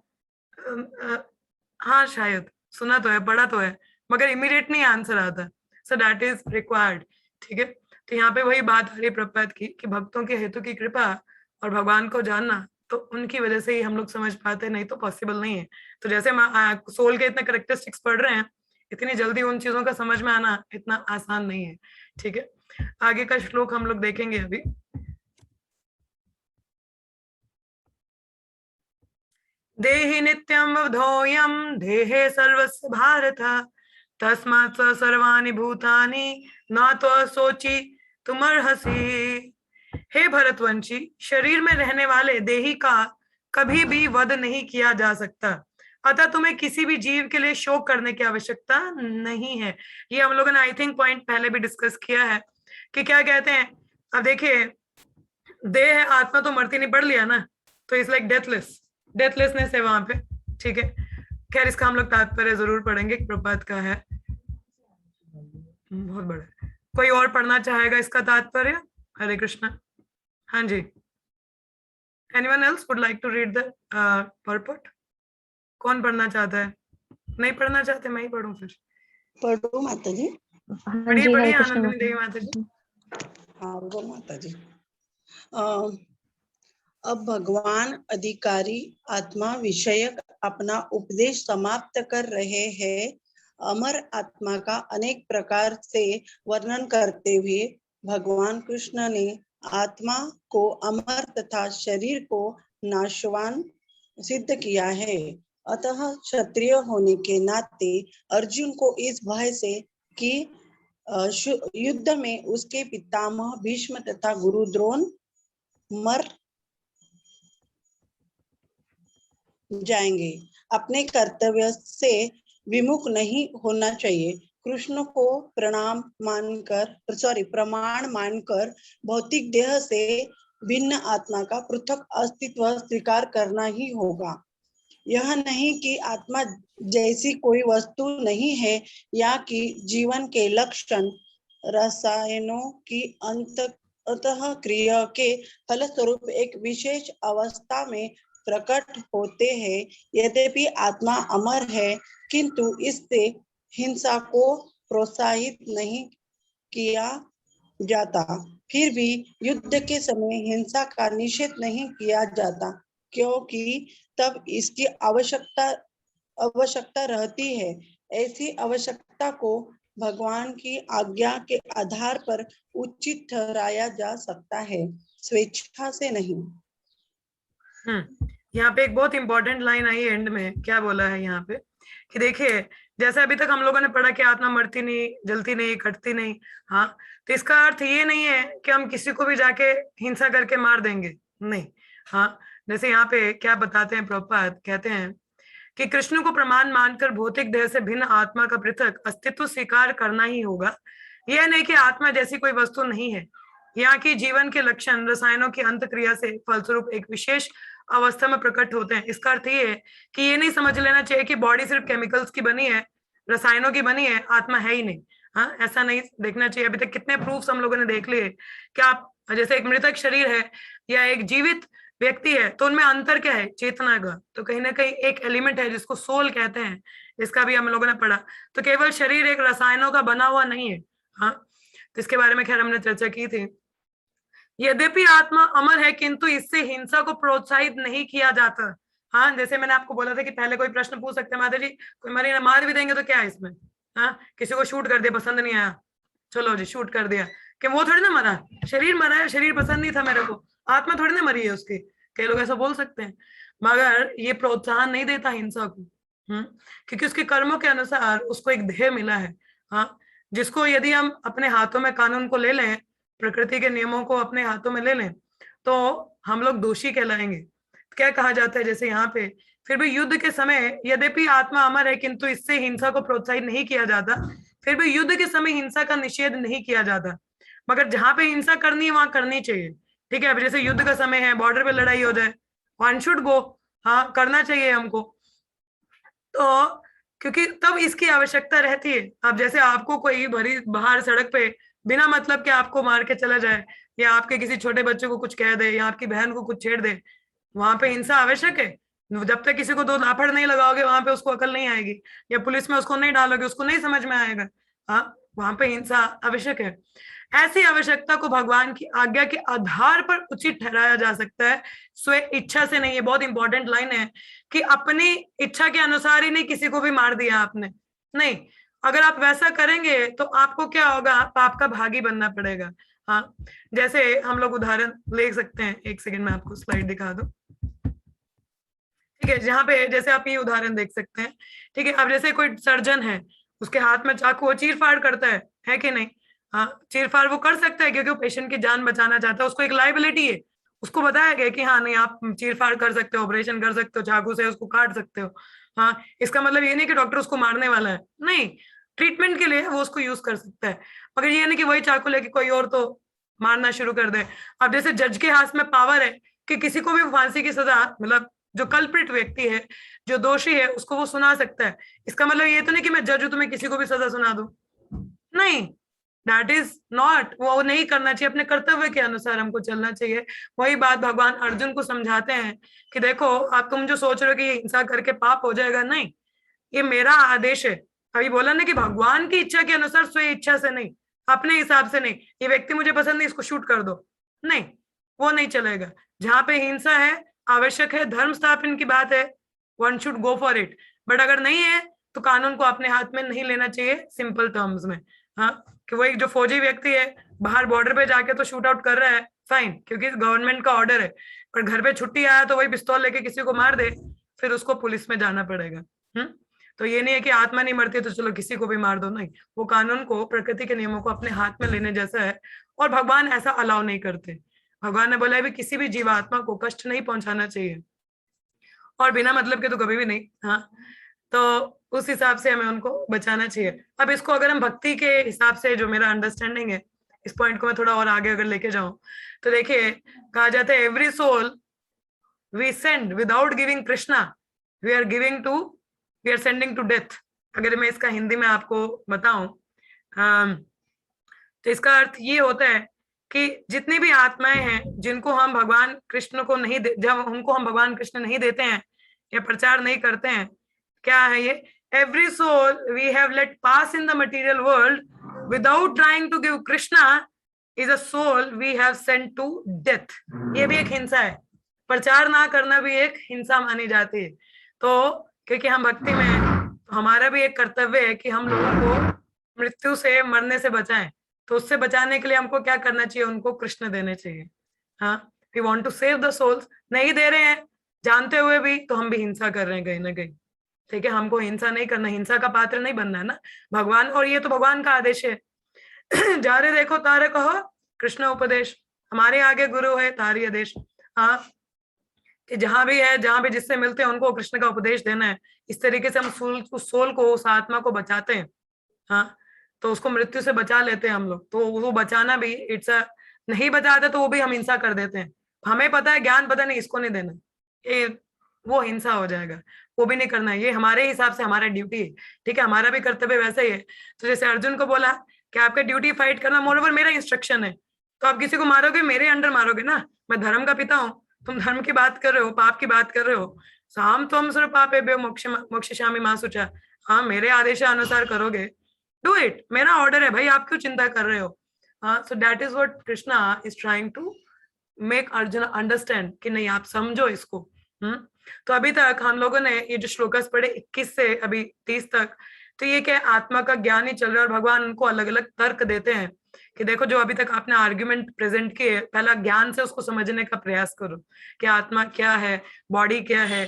हाँ शायद सुना तो है, पढ़ा तो है, मगर इमीडिएट नहीं आंसर आता। सो दैट इज रिक्वायर्ड, ठीक है। तो यहाँ पे वही बात आ रही प्रपात की कि भक्तों के हेतु की कृपा और भगवान को जानना, तो उनकी वजह से ही हम लोग समझ पाते हैं, नहीं तो पॉसिबल नहीं है। तो जैसे सोल के इतने करेक्टरिस्टिक्स पढ़ रहे हैं, इतनी जल्दी उन चीजों का समझ में आना इतना आसान नहीं है, ठीक है। आगे का श्लोक हम लोग देखेंगे अभी। देहि नित्यं वधोयं देहे सर्वस्य भारत तस्मात् स सर्वाणि भूतानि न तो सोची तुमर्हसि। हे भरतवंशी, शरीर में रहने वाले देही का कभी भी वध नहीं किया जा सकता, अतः तुम्हें किसी भी जीव के लिए शोक करने की आवश्यकता नहीं है। ये हम लोगों ने आई थिंक पॉइंट पहले भी डिस्कस किया है कि क्या कहते हैं। अब देखिए, देह है, आत्मा तो मरती नहीं, पढ़ लिया ना, तो इट्स लाइक डेथलेसनेस है वहां पे, ठीक है। खैर इसका हम लोग तात्पर्य जरूर पढ़ेंगे, प्रपात का है बहुत बड़ा। कोई और पढ़ना चाहेगा इसका तात्पर्य? हरे कृष्णा। हाँ जी, anyone else would like to read the purport? कौन पढ़ना चाहता है? नहीं पढ़ना चाहते, मैं ही पढ़ूं फिर? पढ़ो माता जी। पढ़िए पढ़िए आनंदनी देवी माता जी। हाँ बोलो माता जी। अब भगवान अधिकारी आत्मा विषयक अपना उपदेश समाप्त कर रहे हैं। अमर आत्मा का अनेक प्रकार से वर्णन करते हुए भगवान कृष्ण ने आत्मा को अमर तथा शरीर को नाशवान सिद्ध किया है। अतः क्षत्रिय होने के नाते अर्जुन को इस भय से कि युद्ध में उसके पितामह भीष्म तथा गुरु द्रोण मर जाएंगे, अपने कर्तव्य से विमुख नहीं होना चाहिए। कृष्ण को प्रमाण मानकर भौतिक देह से भिन्न आत्मा का पृथक अस्तित्व स्वीकार करना ही होगा। यह नहीं कि आत्मा जैसी कोई वस्तु नहीं है या कि जीवन के लक्षण रसायनों की अंतः क्रिया के फलस्वरूप एक विशेष अवस्था में प्रकट होते हैं। यद्यपि आत्मा अमर है, किंतु इससे हिंसा को प्रोत्साहित नहीं किया जाता। फिर भी युद्ध के समय हिंसा का निषेध नहीं किया जाता, क्योंकि तब इसकी आवश्यकता रहती है। ऐसी आवश्यकता को भगवान की आज्ञा के आधार पर उचित ठहराया जा सकता है, स्वेच्छा से नहीं। यहाँ पे एक बहुत इंपॉर्टेंट लाइन आई एंड में, क्या बोला है यहाँ पे कि देखिए, जैसे अभी तक हम लोगों ने पढ़ा कि आत्मा मरती नहीं, जलती नहीं, कटती नहीं। हाँ, तो इसका अर्थ ये नहीं है कि हम किसी को भी जाके हिंसा करके मार देंगे, नहीं। हाँ, जैसे यहाँ पे क्या बताते हैं प्रभुपाद, कहते हैं कि कृष्ण को प्रमाण मानकर भौतिक देह से भिन्न आत्मा का पृथक अस्तित्व स्वीकार करना ही होगा। यह नहीं कि आत्मा जैसी कोई वस्तु नहीं है। यहाँ की जीवन के लक्षण रसायनों की अंतक्रिया से फलस्वरूप एक विशेष अवस्था में प्रकट होते हैं। इसका अर्थ ये है कि ये नहीं समझ लेना चाहिए कि बॉडी सिर्फ केमिकल्स की बनी है, रसायनों की बनी है, आत्मा है ही नहीं। हाँ, ऐसा नहीं देखना चाहिए। अभी तक कितने प्रूफ्स हम लोगों ने देख लिए कि आप जैसे एक मृतक शरीर है या एक जीवित व्यक्ति है, तो उनमें अंतर क्या है, चेतना का। तो कहीं ना कहीं एक एलिमेंट है जिसको सोल कहते हैं, इसका भी हम लोगों ने पढ़ा। तो केवल शरीर एक रसायनों का बना हुआ नहीं है। हाँ, तो इसके बारे में खैर हमने चर्चा की थी। यद्यपि आत्मा अमर है, किंतु इससे हिंसा को प्रोत्साहित नहीं किया जाता। हाँ, जैसे मैंने आपको बोला था कि पहले कोई प्रश्न पूछ सकते हैं, माता जी कोई मरी मार भी देंगे तो क्या है इसमें। हाँ, किसी को शूट कर दिया, पसंद नहीं आया, चलो जी शूट कर दिया, कि वो थोड़ी ना मरा, शरीर मरा है, शरीर पसंद नहीं था मेरे को, आत्मा थोड़ी ना मरी है उसकी। कई लोग ऐसा बोल सकते हैं, मगर ये प्रोत्साहन नहीं देता हिंसा को। क्योंकि उसके कर्मों के अनुसार उसको एक ध्येय मिला है। हाँ, जिसको यदि हम अपने हाथों में कानून को ले लें, प्रकृति के नियमों को अपने हाथों में ले लें, तो हम लोग दोषी कहलाएंगे। क्या कहा जाता है, जैसे यहाँ पे, फिर भी युद्ध के समय यद्यपि आत्मा अमर है, किंतु इससे हिंसा को प्रोत्साहित नहीं किया जाता। फिर भी युद्ध के समय हिंसा का निषेध नहीं किया जाता, मगर जहां पे हिंसा करनी है वहां करनी चाहिए। ठीक है, अब जैसे युद्ध का समय है, बॉर्डर पे लड़ाई हो जाए, वन शुड गो, हाँ करना चाहिए हमको। तो क्योंकि तब इसकी आवश्यकता रहती है। अब जैसे आपको कोई भरी बाहर सड़क पे बिना मतलब के आपको मार के चला जाए, या आपके किसी छोटे बच्चे को कुछ कह दे, या आपकी बहन को कुछ छेड़ दे, वहां पे हिंसा आवश्यक है। जब तक किसी को दो लाफड़ नहीं लगाओगे, वहां पे उसको अकल नहीं आएगी, या पुलिस में उसको नहीं डालोगे, उसको नहीं समझ में आएगा। हाँ, वहां पे हिंसा आवश्यक है। ऐसी आवश्यकता को भगवान की आज्ञा के आधार पर उचित ठहराया जा सकता है, स्व इच्छा से नहीं। ये बहुत इंपॉर्टेंट लाइन है कि अपनी इच्छा के अनुसार ही नहीं किसी को भी मार दिया आपने, नहीं। अगर आप वैसा करेंगे तो आपको क्या होगा, पाप का भागी बनना पड़ेगा। हाँ, जैसे हम लोग उदाहरण ले सकते हैं, एक सेकंड में आपको स्लाइड दिखा दूं। ठीक है, जहाँ पे जैसे आप ये उदाहरण देख सकते हैं। ठीक है, अब जैसे कोई सर्जन है, उसके हाथ में चाकू, वो चीर फाड़ करता है कि नहीं। हाँ, चीर फाड़ वो कर सकता है क्योंकि वो पेशेंट की जान बचाना चाहता है, उसको एक लाइबिलिटी है। उसको बताया गया कि हाँ नहीं, आप चीर फाड़ कर सकते हो, ऑपरेशन कर सकते हो, चाकू से उसको काट सकते हो। हाँ, इसका मतलब ये नहीं कि डॉक्टर उसको मारने वाला है, नहीं, ट्रीटमेंट के लिए वो उसको यूज कर सकता है। मगर ये नहीं कि वही चाकू लेके कोई और तो मारना शुरू कर दे। अब जैसे जज के हाथ में पावर है कि किसी को भी फांसी की सजा, मतलब जो कल्प्रिट व्यक्ति है, जो दोषी है, उसको वो सुना सकता है। इसका मतलब ये तो नहीं कि मैं जज हूं तो मैं किसी को भी सजा सुना दूं, नहीं, दैट इज नॉट, वो नहीं करना चाहिए। अपने कर्तव्य के अनुसार हमको चलना चाहिए। वही बात भगवान अर्जुन को समझाते हैं कि देखो, आप तुम जो सोच रहे हो कि ये हिंसा करके पाप हो जाएगा, नहीं, ये मेरा आदेश है। अभी बोला ना कि भगवान की इच्छा के अनुसार, स्व इच्छा से नहीं, अपने हिसाब से नहीं। ये व्यक्ति मुझे पसंद नहीं, इसको शूट कर दो, नहीं, वो नहीं चलेगा। जहां पे हिंसा है, आवश्यक है, धर्म स्थापन की बात है, one should go for it. But अगर नहीं है तो कानून को अपने हाथ में नहीं लेना चाहिए, सिंपल टर्म्स में। हाँ, कि वो एक जो फौजी व्यक्ति है बाहर बॉर्डर पे जाके तो शूट आउट कर रहा है, फाइन, क्योंकि गवर्नमेंट का ऑर्डर है। पर घर पे छुट्टी आया तो वही पिस्तौल लेके किसी को मार दे, फिर उसको पुलिस में जाना पड़ेगा। तो ये नहीं है कि आत्मा नहीं मरती तो चलो किसी को भी मार दो, नहीं। वो कानून को, प्रकृति के नियमों को अपने हाथ में लेने जैसा है, और भगवान ऐसा अलाउ नहीं करते। भगवान ने बोला है भी किसी भी जीवात्मा को कष्ट नहीं पहुंचाना चाहिए, और बिना मतलब के तो कभी भी नहीं। हाँ, तो उस हिसाब से हमें उनको बचाना चाहिए। अब इसको अगर हम भक्ति के हिसाब से, जो मेरा अंडरस्टैंडिंग है, इस पॉइंट को मैं थोड़ा और आगे अगर लेके जाऊं, तो देखिए, कहा जाता है every soul we send without giving Krishna we are sending to death. अगर मैं इसका हिंदी में आपको बताऊं, तो इसका अर्थ ये होता है कि जितनी भी आत्माएं हैं जिनको हम भगवान कृष्ण को नहीं जब उनको हम भगवान कृष्ण नहीं देते हैं या प्रचार नहीं करते हैं, क्या है ये, every soul we have let pass in the material world without trying to give Krishna is a soul we have sent to death. ये भी एक हिंसा है, प्रचार ना करना भी एक हिंसा मानी जाती है। तो क्योंकि हम भक्ति में हैं, तो हमारा भी एक कर्तव्य है कि हम लोगों को मृत्यु से, मरने से बचाएं। तो उससे बचाने के लिए हमको क्या करना चाहिए, उनको कृष्ण देने चाहिए। हाँ, we want to save the souls, नहीं दे रहे हैं जानते हुए भी, तो हम भी हिंसा कर रहे हैं कहीं ना कहीं। ठीक है, हमको हिंसा नहीं करना, हिंसा का पात्र नहीं बनना है ना भगवान, और ये तो भगवान का आदेश है। जा रहे देखो तारे कहो कृष्ण उपदेश, हमारे आगे गुरु है तारी आदेश। हाँ, कि जहां भी है, जहां भी जिससे मिलते हैं उनको कृष्ण का उपदेश देना है। इस तरीके से हम उस सोल को, उस आत्मा को बचाते हैं। हाँ, तो उसको मृत्यु से बचा लेते हैं हम लोग। तो वो बचाना भी इट्स अ, नहीं बचाते तो वो भी हम हिंसा कर देते हैं। हमें पता है, ज्ञान पता नहीं, इसको नहीं देना, ये वो हिंसा हो जाएगा, वो भी नहीं करना है। ये हमारे हिसाब से हमारा ड्यूटी है। ठीक है, हमारा भी कर्तव्य वैसे ही है। तो जैसे अर्जुन को बोला कि आपका ड्यूटी फाइट करना, मोरओवर मेरा इंस्ट्रक्शन है, तो आप किसी को मारोगे मेरे अंडर मारोगे ना, मैं धर्म का पिता हूँ, तुम धर्म की बात कर रहे हो, पाप की बात कर रहे हो। साम तुम सुर पापे बे मोक्षयामि मा शुचा। हाँ, मेरे आदेश अनुसार करोगे, डू इट, मेरा ऑर्डर है भाई, आप क्यों चिंता कर रहे हो। हाँ, so that is what Krishna is trying to make Arjun understand कि नहीं, आप समझो इसको। तो अभी तक हम लोगों ने ये जो श्लोकस पढ़े 21 से अभी 30 तक, तो ये क्या, आत्मा का ज्ञान ही चल रहा है। और भगवान उनको अलग अलग तर्क देते हैं कि देखो, जो अभी तक आपने आर्ग्यूमेंट प्रेजेंट किए, पहला ज्ञान से उसको समझने का प्रयास करो कि आत्मा क्या है, बॉडी क्या है।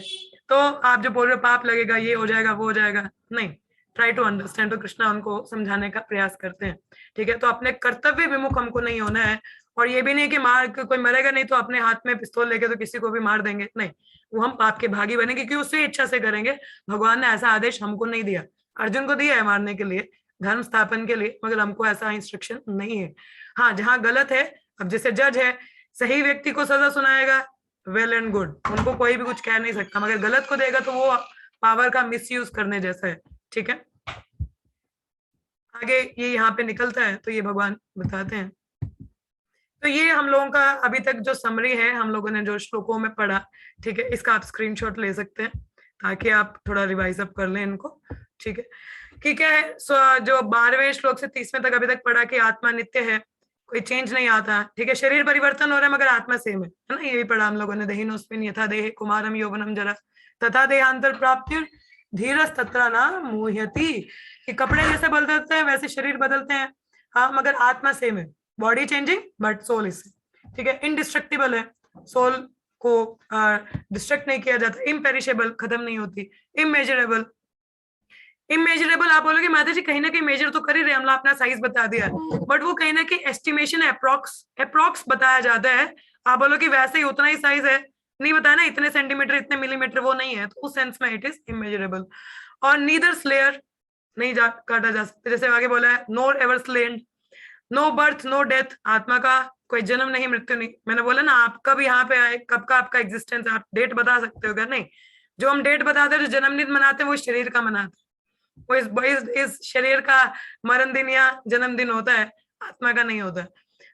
तो आप जो बोल रहे हो पाप लगेगा, ये हो जाएगा, वो हो जाएगा, नहीं, ट्राई टू अंडरस्टैंड। तो कृष्णा उनको समझाने का प्रयास करते हैं। ठीक है, तो अपने कर्तव्य विमुख हमको नहीं होना है। और ये भी नहीं कि मार कोई मरेगा नहीं तो अपने हाथ में पिस्तौल लेके तो किसी को भी मार देंगे, नहीं, वो हम पाप के भागी बनेंगे क्योंकि उससे इच्छा से करेंगे। भगवान ने ऐसा आदेश हमको नहीं दिया, अर्जुन को दिया है मारने के लिए, धर्म स्थापन के लिए, मगर हमको ऐसा इंस्ट्रक्शन नहीं है। हाँ, जहां गलत है, अब जैसे जज है, सही व्यक्ति को सजा सुनाएगा, वेल एंड गुड, उनको कोई भी कुछ कह नहीं सकता, मगर गलत को देगा तो वो पावर का मिसयूज करने जैसा है। ठीक है, आगे ये यहाँ पे निकलता है, तो ये भगवान बताते हैं। तो ये हम लोगों का अभी तक जो समरी है, हम लोगों ने जो श्लोकों में पढ़ा, ठीक है, इसका आप स्क्रीनशॉट ले सकते हैं ताकि आप थोड़ा रिवाइज अप कर लें इनको। ठीक है, कि क्या है, जो 12वें श्लोक से 30वें तक अभी तक पढ़ा कि आत्मा नित्य है, कोई चेंज नहीं आता। ठीक है, शरीर परिवर्तन हो रहा है मगर आत्मा सेम है ना, ये भी पढ़ा हम लोगों ने। देहिनोस्मिन् यथा देहे कुमारम यौवनम जरा तथा देहांतर प्राप्ति धीरज तत्र न मोह्यति। कि कपड़े जैसे बदलते हैं वैसे शरीर बदलते हैं, हाँ, मगर आत्मा सेम है। Body changing but soul is, ठीक है, इनडिस्ट्रक्टिबल है, सोल को डिस्ट्रक्ट नहीं किया जाता, इम्पेरिशेबल, खत्म नहीं होती, इमेजरेबल। इमेजरेबल आप बोलोगे माता जी कहीं ना कहीं मेजर तो कर ही रहे, हमने अपना साइज बता दिया, बट वो कहीं ना कहीं एस्टिमेशन, अप्रॉक्स बताया जाता है। आप बोलोगे वैसे ही उतना ही साइज है, नहीं बताया ना, इतने सेंटीमीटर, इतने मिलीमीटर, वो नहीं है, तो उस सेंस में इट इज इमेजरेबल। और नीदर स्लेयर, नहीं काटा जा सकता, जैसे आगे बोला है, nor ever slain, no birth no death, आत्मा का कोई जन्म नहीं, मृत्यु नहीं। मैंने बोला ना, आप कब यहाँ पे आए, कब का आपका एग्जिस्टेंस, आप डेट बता सकते हो क्या? नहीं, जो हम डेट बताते हैं, जो जन्मदिन मनाते हैं, वो शरीर का मनाते हैं, वो इस शरीर का मरण दिन या जन्मदिन होता है, आत्मा का नहीं होता।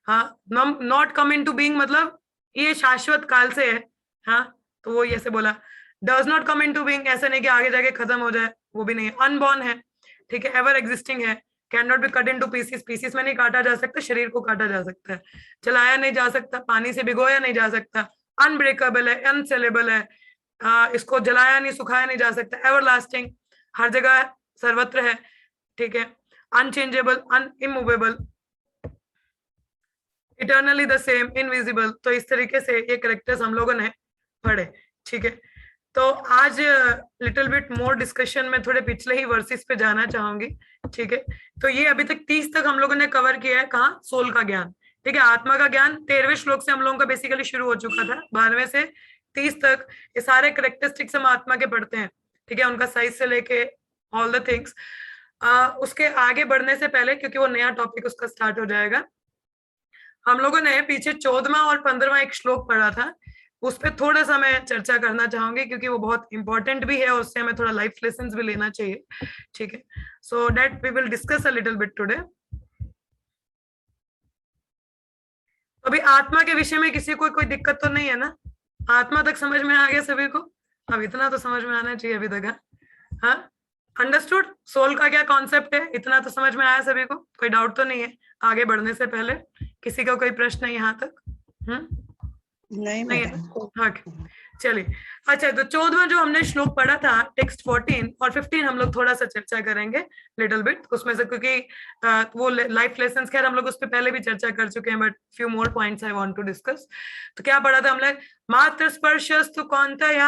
हाँ, not come into being, मतलब ये शाश्वत काल से है। हाँ, तो वो ऐसे बोला, does not come into being, ऐसा नहीं कि आगे जाके खत्म हो जाए, वो भी नहीं है। अनबॉर्न है, ठीक है, एवर एग्जिस्टिंग है, can not be cut into pieces, pieces में नहीं काटा जा सकता, शरीर को काटा जा सकता है, चलाया नहीं जा सकता, पानी से भिगोया नहीं जा सकता, अनब्रेकेबल है, अनसेलेबल है, इसको जलाया नहीं, सुखाया नहीं जा सकता, एवरलास्टिंग, हर जगह सर्वत्र है, ठीक है, unchangeable, unmovable, eternally the same, invisible. तो इस तरीके से ये कैरेक्टर्स हम लोगों ने पढ़े। ठीक है, तो आज लिटिल बिट मोर डिस्कशन में थोड़े पिछले ही वर्सेस पे जाना चाहूंगी। ठीक है, तो ये अभी तक 30 तक हम लोगों ने कवर किया है, कहाँ, सोल का ज्ञान। ठीक है, आत्मा का ज्ञान 13वें श्लोक से हम लोगों का बेसिकली शुरू हो चुका था, 12वें से 30 तक ये सारे कैरेक्टरिस्टिक्स हम आत्मा के पढ़ते हैं। ठीक है, उनका साइज से लेके ऑल द थिंग्स। उसके आगे बढ़ने से पहले, क्योंकि वो नया टॉपिक उसका स्टार्ट हो जाएगा, हम लोगों ने पीछे 14वां और 15वां एक श्लोक पढ़ा था, उस पर थोड़ा सा मैं चर्चा करना चाहूंगी क्योंकि वो बहुत इंपॉर्टेंट भी है और उससे हमें थोड़ा लाइफ लेसन्स भी लेना चाहिए। ठीक है, so that we will discuss a little bit today. अभी आत्मा के विषय में किसी को कोई दिक्कत तो नहीं है ना? आत्मा तक समझ में आ गया सभी को? अब इतना तो समझ में आना चाहिए अभी तक। हाँ, अंडरस्टूड? सोल का क्या कॉन्सेप्ट है, इतना तो समझ में आया सभी को? कोई डाउट तो नहीं है आगे बढ़ने से पहले? किसी का कोई प्रश्न है यहाँ तक? नहीं नहीं है? मैडम। हाँ, चलिए। अच्छा, तो 14वां जो हमने श्लोक पढ़ा था, टेक्स्ट 14 और 15 हम लोग थोड़ा सा चर्चा करेंगे लिटिल बिट उसमें से, क्योंकि वो लाइफ लेसन, खैर हम लोग उस पर पहले भी चर्चा कर चुके हैं, but few more points I want to discuss. तो क्या पढ़ा था हमने? मात्र स्पर्शस्तु कौन्तेय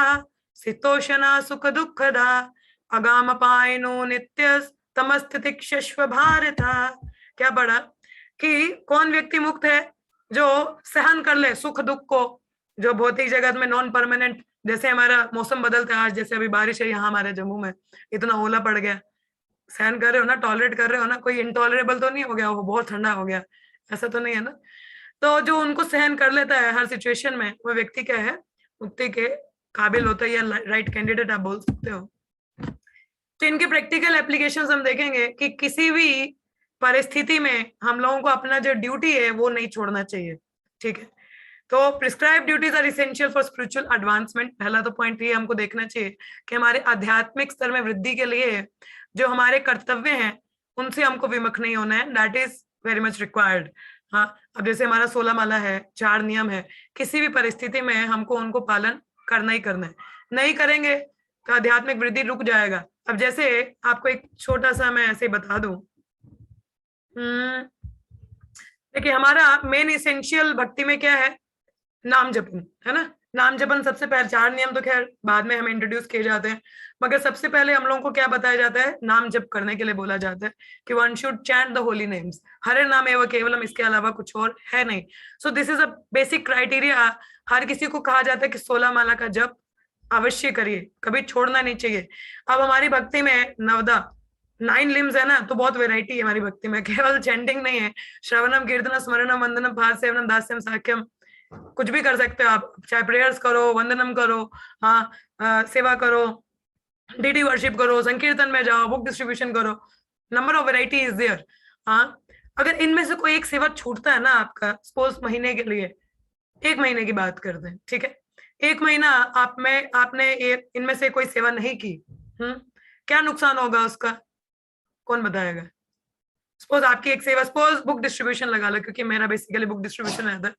शीतोषणा सुख दुःखदा अगामपायनो नित्य तमस्तितिक्षस्व भारत। क्या पढ़ा? कि कौन व्यक्ति मुक्त है जो सहन कर ले सुख दुख को, जो भौतिक जगत में नॉन परमानेंट, जैसे हमारा मौसम बदलता है, आज जैसे अभी बारिश है यहाँ हमारे जम्मू में, इतना ओला पड़ गया, सहन कर रहे हो ना, टॉलरेट कर रहे हो ना, कोई इनटॉलरेबल तो नहीं हो गया, वो बहुत ठंडा हो गया, ऐसा तो नहीं है ना? तो जो उनको सहन कर लेता है हर सिचुएशन में, वो व्यक्ति क्या है, मुक्ति के काबिल होता है, या राइट कैंडिडेट आप बोल सकते हो। तो इनके प्रैक्टिकल एप्लीकेशंस हम देखेंगे कि किसी भी परिस्थिति में हम लोगों को अपना जो ड्यूटी है वो नहीं छोड़ना चाहिए, ठीक है? तो prescribed duties are essential for spiritual advancement. पहला तो पॉइंट ये हमको देखना चाहिए कि हमारे आध्यात्मिक स्तर में वृद्धि के लिए जो हमारे कर्तव्य हैं उनसे हमको विमुख नहीं होना है, that is very much required. हाँ, अब जैसे हमारा 16 माला है, 4 नियम है, किसी भी परिस्थिति में हमको उनको पालन करना ही करना है, नहीं करेंगे तो आध्यात्मिक वृद्धि रुक जाएगा। अब जैसे आपको एक छोटा सा मैं ऐसे बता दूं, देखिए हमारा मेन इसेंशियल भक्ति में क्या है, नाम जपन, है ना? नाम जपन सबसे पहले, 4 नियम तो खैर बाद में हमें इंट्रोड्यूस किए जाते हैं, मगर सबसे पहले हम लोगों को क्या बताया जाता है, नाम जप करने के लिए बोला जाता है कि one should chant the holy names, हरे नाम एवं केवलम, इसके अलावा कुछ और है नहीं। So this is a basic criteria. हर किसी को कहा जाता है कि 16 माला का जप अवश्य करिए, कभी छोड़ना नहीं चाहिए। अब हमारी भक्ति में नवदा 9 लिम्स है ना, तो बहुत वेराइटी है हमारी भक्ति में, केवल चैंटिंग नहीं है, श्रवणम कीर्तनम स्मरणम वंदनम पाद सेवनम दास्यम साख्यम, कुछ भी कर सकते हो आप, चाहे प्रेयर्स करो, वंदनम करो, हाँ, सेवा करो, डीडी वर्शिप करो, संकीर्तन में जाओ, बुक डिस्ट्रीब्यूशन करो, number of variety is there. हाँ, अगर इनमें से कोई एक सेवा छूटता है ना आपका, सपोज महीने के लिए, 1 महीने की बात करते हैं, ठीक है, 1 महीना आपने इनमें से कोई सेवा नहीं की, क्या नुकसान होगा उसका, कौन बताएगा? सपोज आपकी एक सेवा, सपोज बुक डिस्ट्रीब्यूशन लगा लो, क्योंकि मेरा बेसिकली बुक डिस्ट्रीब्यूशन रहता है,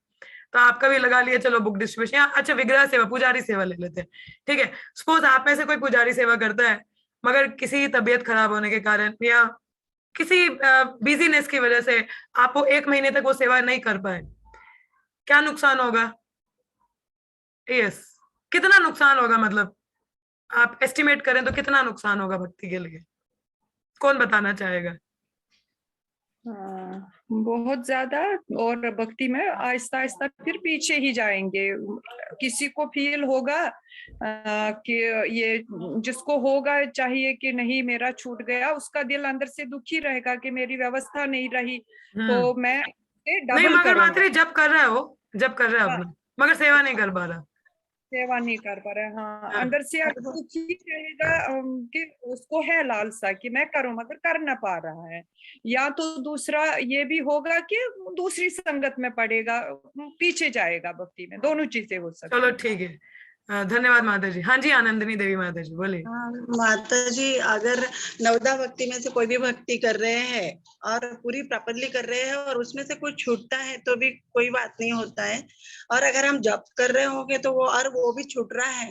तो आपका भी लगा लिया, चलो बुक डिस्ट्रीब्यूशन, या अच्छा विग्रह सेवा, पुजारी सेवा ले लेते हैं, ठीक है। सपोज आप में से कोई पुजारी सेवा करता है, मगर किसी तबीयत खराब होने के कारण या किसी बिजीनेस की वजह से आप वो 1 महीने तक वो सेवा नहीं कर पाए, क्या नुकसान होगा? यस, कितना नुकसान होगा, मतलब आप एस्टिमेट करें तो कितना नुकसान होगा भक्ति के लिए, कौन बताना चाहेगा? बहुत ज्यादा, और भक्ति में आहिस्ता आहिस्ता फिर पीछे ही जाएंगे। किसी को फील होगा कि ये जिसको होगा चाहिए कि नहीं मेरा छूट गया, उसका दिल अंदर से दुखी रहेगा कि मेरी व्यवस्था नहीं रही, तो मैं नहीं, मगर मात्र जब कर रहा हो, जब कर रहा है अपना, मगर सेवा नहीं कर पा रहा, सेवा नहीं कर पा रहा है, हाँ, अंदर से दुखी रहेगा कि उसको है लालसा कि मैं करूं मगर कर ना पा रहा है। या तो दूसरा ये भी होगा कि दूसरी संगत में पड़ेगा, पीछे जाएगा भक्ति में, दोनों चीजें हो सकती। चलो ठीक है, धन्यवाद माता जी। हाँ जी, आनंदनी देवी माता जी बोलिए। माता जी, अगर नवदा भक्ति में से कोई भी भक्ति कर रहे हैं और पूरी प्रॉपरली कर रहे हैं और उसमें से कुछ छूटता है तो भी कोई बात नहीं होता है, और अगर हम जप कर रहे होंगे तो वो भी छूट रहा है,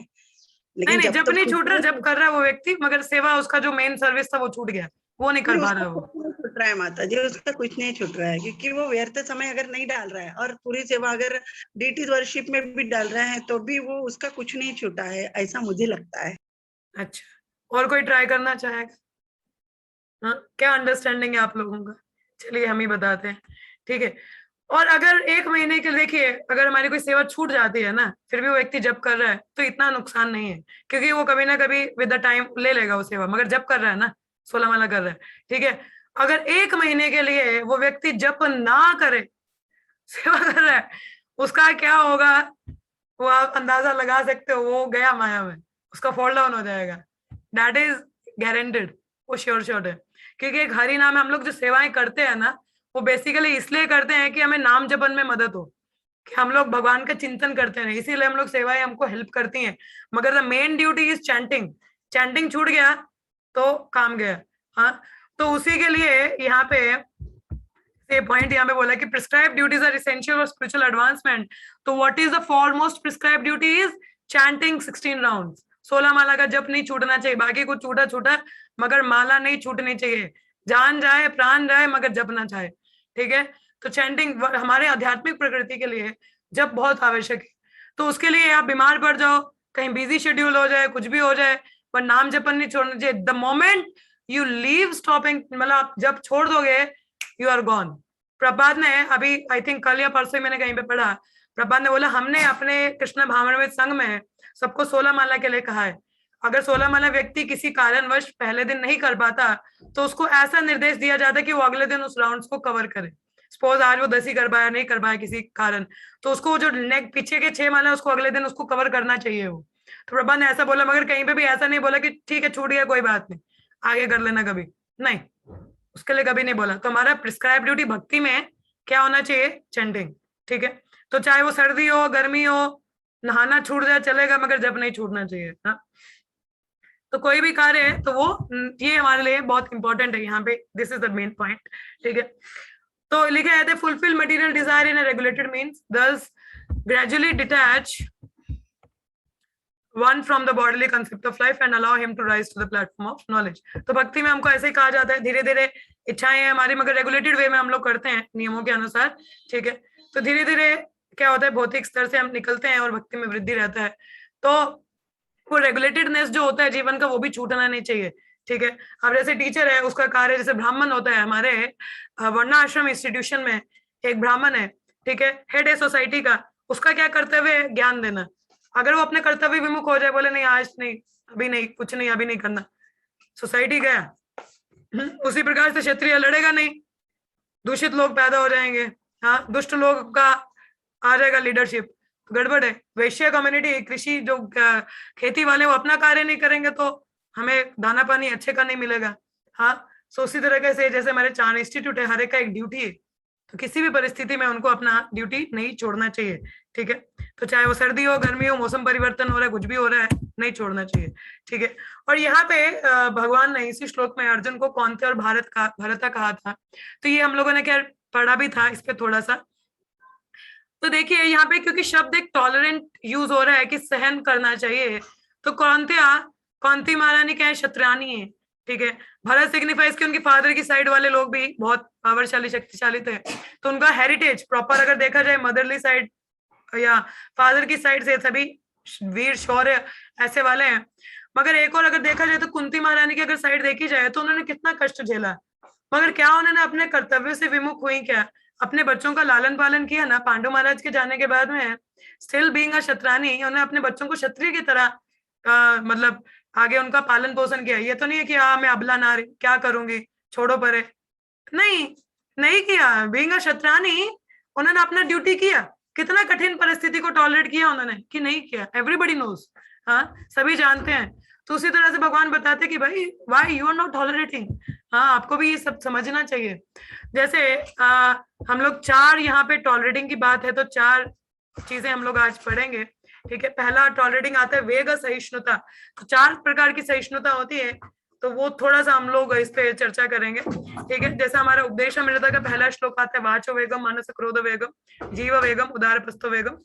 लेकिन नहीं, जप नहीं छूट रहा, जप कर रहा है वो व्यक्ति, मगर सेवा उसका जो मेन सर्विस था वो छूट गया, वो नहीं कर पा रहा, वो छूट रहा है माता जी, उसका कुछ नहीं छूट रहा है, क्योंकि वो व्यर्थ समय अगर नहीं डाल रहा है और पूरी सेवा अगर डीटीज वर्शिप में भी डाल रहा है तो भी वो उसका कुछ नहीं छूटा है, ऐसा मुझे लगता है। अच्छा, और कोई ट्राई करना चाहेगा? हाँ, क्या अंडरस्टैंडिंग है आप लोगों का? चलिए हम ही बताते हैं, ठीक है। और अगर 1 महीने के, देखिए अगर हमारी कोई सेवा छूट जाती है ना, फिर भी वो व्यक्ति जब कर रहा है तो इतना नुकसान नहीं है, क्योंकि वो कभी ना कभी विद द टाइम ले लेगा वो सेवा, मगर जब कर रहा है ना, 16 माला कर रहा है, ठीक है। अगर 1 महीने के लिए वो व्यक्ति जप ना करे, सेवा कर रहा है, उसका क्या होगा वो आप अंदाजा लगा सकते हो, वो गया माया में, उसका फॉल डाउन हो जाएगा, दैट इज गारंटेड, वो श्योर है। क्योंकि एक हरि नाम में हम लोग जो सेवाएं करते हैं ना, वो बेसिकली इसलिए करते हैं कि हमें नाम जपन में मदद हो, कि हम लोग भगवान का चिंतन करते हैं, इसीलिए हम लोग सेवाएं हमको हेल्प करती हैं, मगर the main duty is chanting. Chanting छूट गया तो काम गया। हाँ, तो उसी के लिए यहाँ पे ये पॉइंट यहाँ पे बोला कि prescribed duties are essential for spiritual advancement. तो what is the foremost prescribed duty is chanting 16 rounds. 16 माला का जप नहीं छूटना चाहिए, बाकी कुछ छूटा छूटा मगर माला नहीं छूटनी चाहिए। जान जाए प्राण जाए मगर जप ना जाए, ठीक है। तो चैंटिंग हमारे आध्यात्मिक प्रकृति के लिए जप बहुत आवश्यक है। तो उसके लिए आप बीमार पड़ जाओ, कहीं बिजी शेड्यूल हो जाए, कुछ भी हो जाए, पर नाम जपन नहीं छोड़ना चाहिए। The moment you leave stopping, मतलब आप जब छोड़ दोगे यू आर गॉन। प्रभात ने अभी आई थिंक कल या परसों मैंने कहीं पे पढ़ा, प्रभात ने बोला हमने अपने कृष्ण भावनामृत संघ में सबको 16 माला के लिए कहा है। अगर 16 माला व्यक्ति किसी कारणवश पहले दिन नहीं कर पाता तो उसको ऐसा निर्देश दिया जाता है कि वो अगले दिन उस राउंड्स को कवर करे। सपोज आज वो 10 ही कर पाया, नहीं कर पाया किसी कारण, तो उसको जो नेक पीछे के 6 माला उसको अगले दिन उसको कवर करना चाहिए वो। तो प्रभात ने ऐसा बोला, मगर कहीं पे भी ऐसा नहीं बोला कि ठीक है छूट गया कोई बात नहीं आगे कर लेना, कभी नहीं, उसके लिए कभी नहीं बोला। तो हमारा प्रिस्क्राइब ड्यूटी भक्ति में क्या होना चाहिए? चैंटिंग, ठीक है। तो चाहे वो सर्दी हो गर्मी हो, नहाना छूट जाए चलेगा मगर जब नहीं छूटना चाहिए। हाँ, तो कोई भी कार्य है तो वो ये हमारे लिए बहुत इंपॉर्टेंट है यहाँ पे, this is the main point, ठीक है। तो लिखा है fulfil material desire in a regulated means, thus gradually detach one from the bodily concept of life and allow him to rise to the platform of knowledge। तो भक्ति में हमको ऐसे ही कहा जाता है, धीरे धीरे इच्छाएं हैं हमारी मगर रेगुलेटेड वे में हम लोग करते हैं नियमों के अनुसार, ठीक है। तो धीरे धीरे क्या होता है, भौतिक स्तर से हम निकलते हैं और भक्ति में वृद्धि रहता है। तो वो रेगुलेटेडनेस जो होता है जीवन का वो भी छूटना नहीं चाहिए, ठीक है। अब जैसे टीचर है उसका कार्य, जैसे ब्राह्मण होता है हमारे वर्णाश्रम इंस्टीट्यूशन में एक ब्राह्मण है, ठीक है, हेड है सोसाइटी का, उसका क्या कर्तव्य है? ज्ञान देना। अगर वो अपने कर्तव्य विमुख हो जाए, बोले नहीं आज नहीं, अभी नहीं, कुछ नहीं, अभी नहीं करना, सोसाइटी गया। उसी प्रकार से क्षत्रिय लड़ेगा नहीं, दूषित लोग पैदा हो जाएंगे, हाँ, दुष्ट लोग का आ जाएगा लीडरशिप, गड़बड़ है। वैश्य कम्युनिटी, कृषि जो खेती वाले वो अपना कार्य नहीं करेंगे तो हमें दाना पानी अच्छे का नहीं मिलेगा। हाँ, सो उसी तरह से जैसे हमारे 4 इंस्टीट्यूट है, हर एक का एक ड्यूटी है, तो किसी भी परिस्थिति में उनको अपना ड्यूटी नहीं छोड़ना चाहिए, ठीक है। तो चाहे वो सर्दी हो गर्मी हो, मौसम परिवर्तन हो रहा है, कुछ भी हो रहा है, नहीं छोड़ना चाहिए, ठीक है। और यहाँ पे भगवान ने इसी श्लोक में अर्जुन को कौनते और भरता कहा था, तो ये हम लोगों ने क्या पढ़ा भी था इस पे थोड़ा सा। तो देखिए यहाँ पे क्योंकि शब्द एक टॉलरेंट यूज हो रहा है कि सहन करना चाहिए, तो कौंती महारानी क्या है? क्षत्रियानी है, ठीक है। भरत सिग्निफाइज कि उनकी फादर की साइड वाले लोग भी बहुत पावरशाली शक्तिशाली थे, तो उनका हेरिटेज प्रॉपर अगर देखा जाए मदरली साइड या फादर की साइड से सभी वीर शौर्य ऐसे वाले हैं। मगर एक और अगर देखा जाए तो कुंती महारानी की अगर साइड देखी जाए तो उन्होंने कितना कष्ट झेला, मगर क्या उन्होंने अपने कर्तव्य से विमुख हुई? क्या अपने बच्चों का लालन पालन किया ना? पांडु महाराज के जाने के बाद में स्टिल बीइंग अ क्षत्रानी उन्होंने अपने बच्चों को क्षत्रिय की तरह मतलब आगे उनका पालन पोषण किया। ये तो नहीं है कि मैं अबला नारी क्या करूंगी, छोड़ो परे, नहीं किया। बीइंग अ क्षत्रानी उन्होंने अपना ड्यूटी किया। कितना कठिन परिस्थिति को टॉलरेट किया उन्होंने कि नहीं किया? एवरीबडी नोज, हाँ, सभी जानते हैं। तो उसी तरह से भगवान बताते कि भाई why you are not tolerating, हाँ, आपको भी ये सब समझना चाहिए। जैसे हम लोग 4 यहाँ पे टॉलरेटिंग की बात है तो 4 चीजें हम लोग आज पढ़ेंगे, ठीक है। पहला टॉलरेटिंग आता है वेग सहिष्णुता। तो 4 प्रकार की सहिष्णुता होती है, तो वो थोड़ा सा हम लोग इस पे चर्चा करेंगे, ठीक है। जैसे हमारा उपदेशामृता का पहला श्लोक आता है वाचो वेगम मानस क्रोध वेगम जीव वेगम उदारपस्तो वेगम।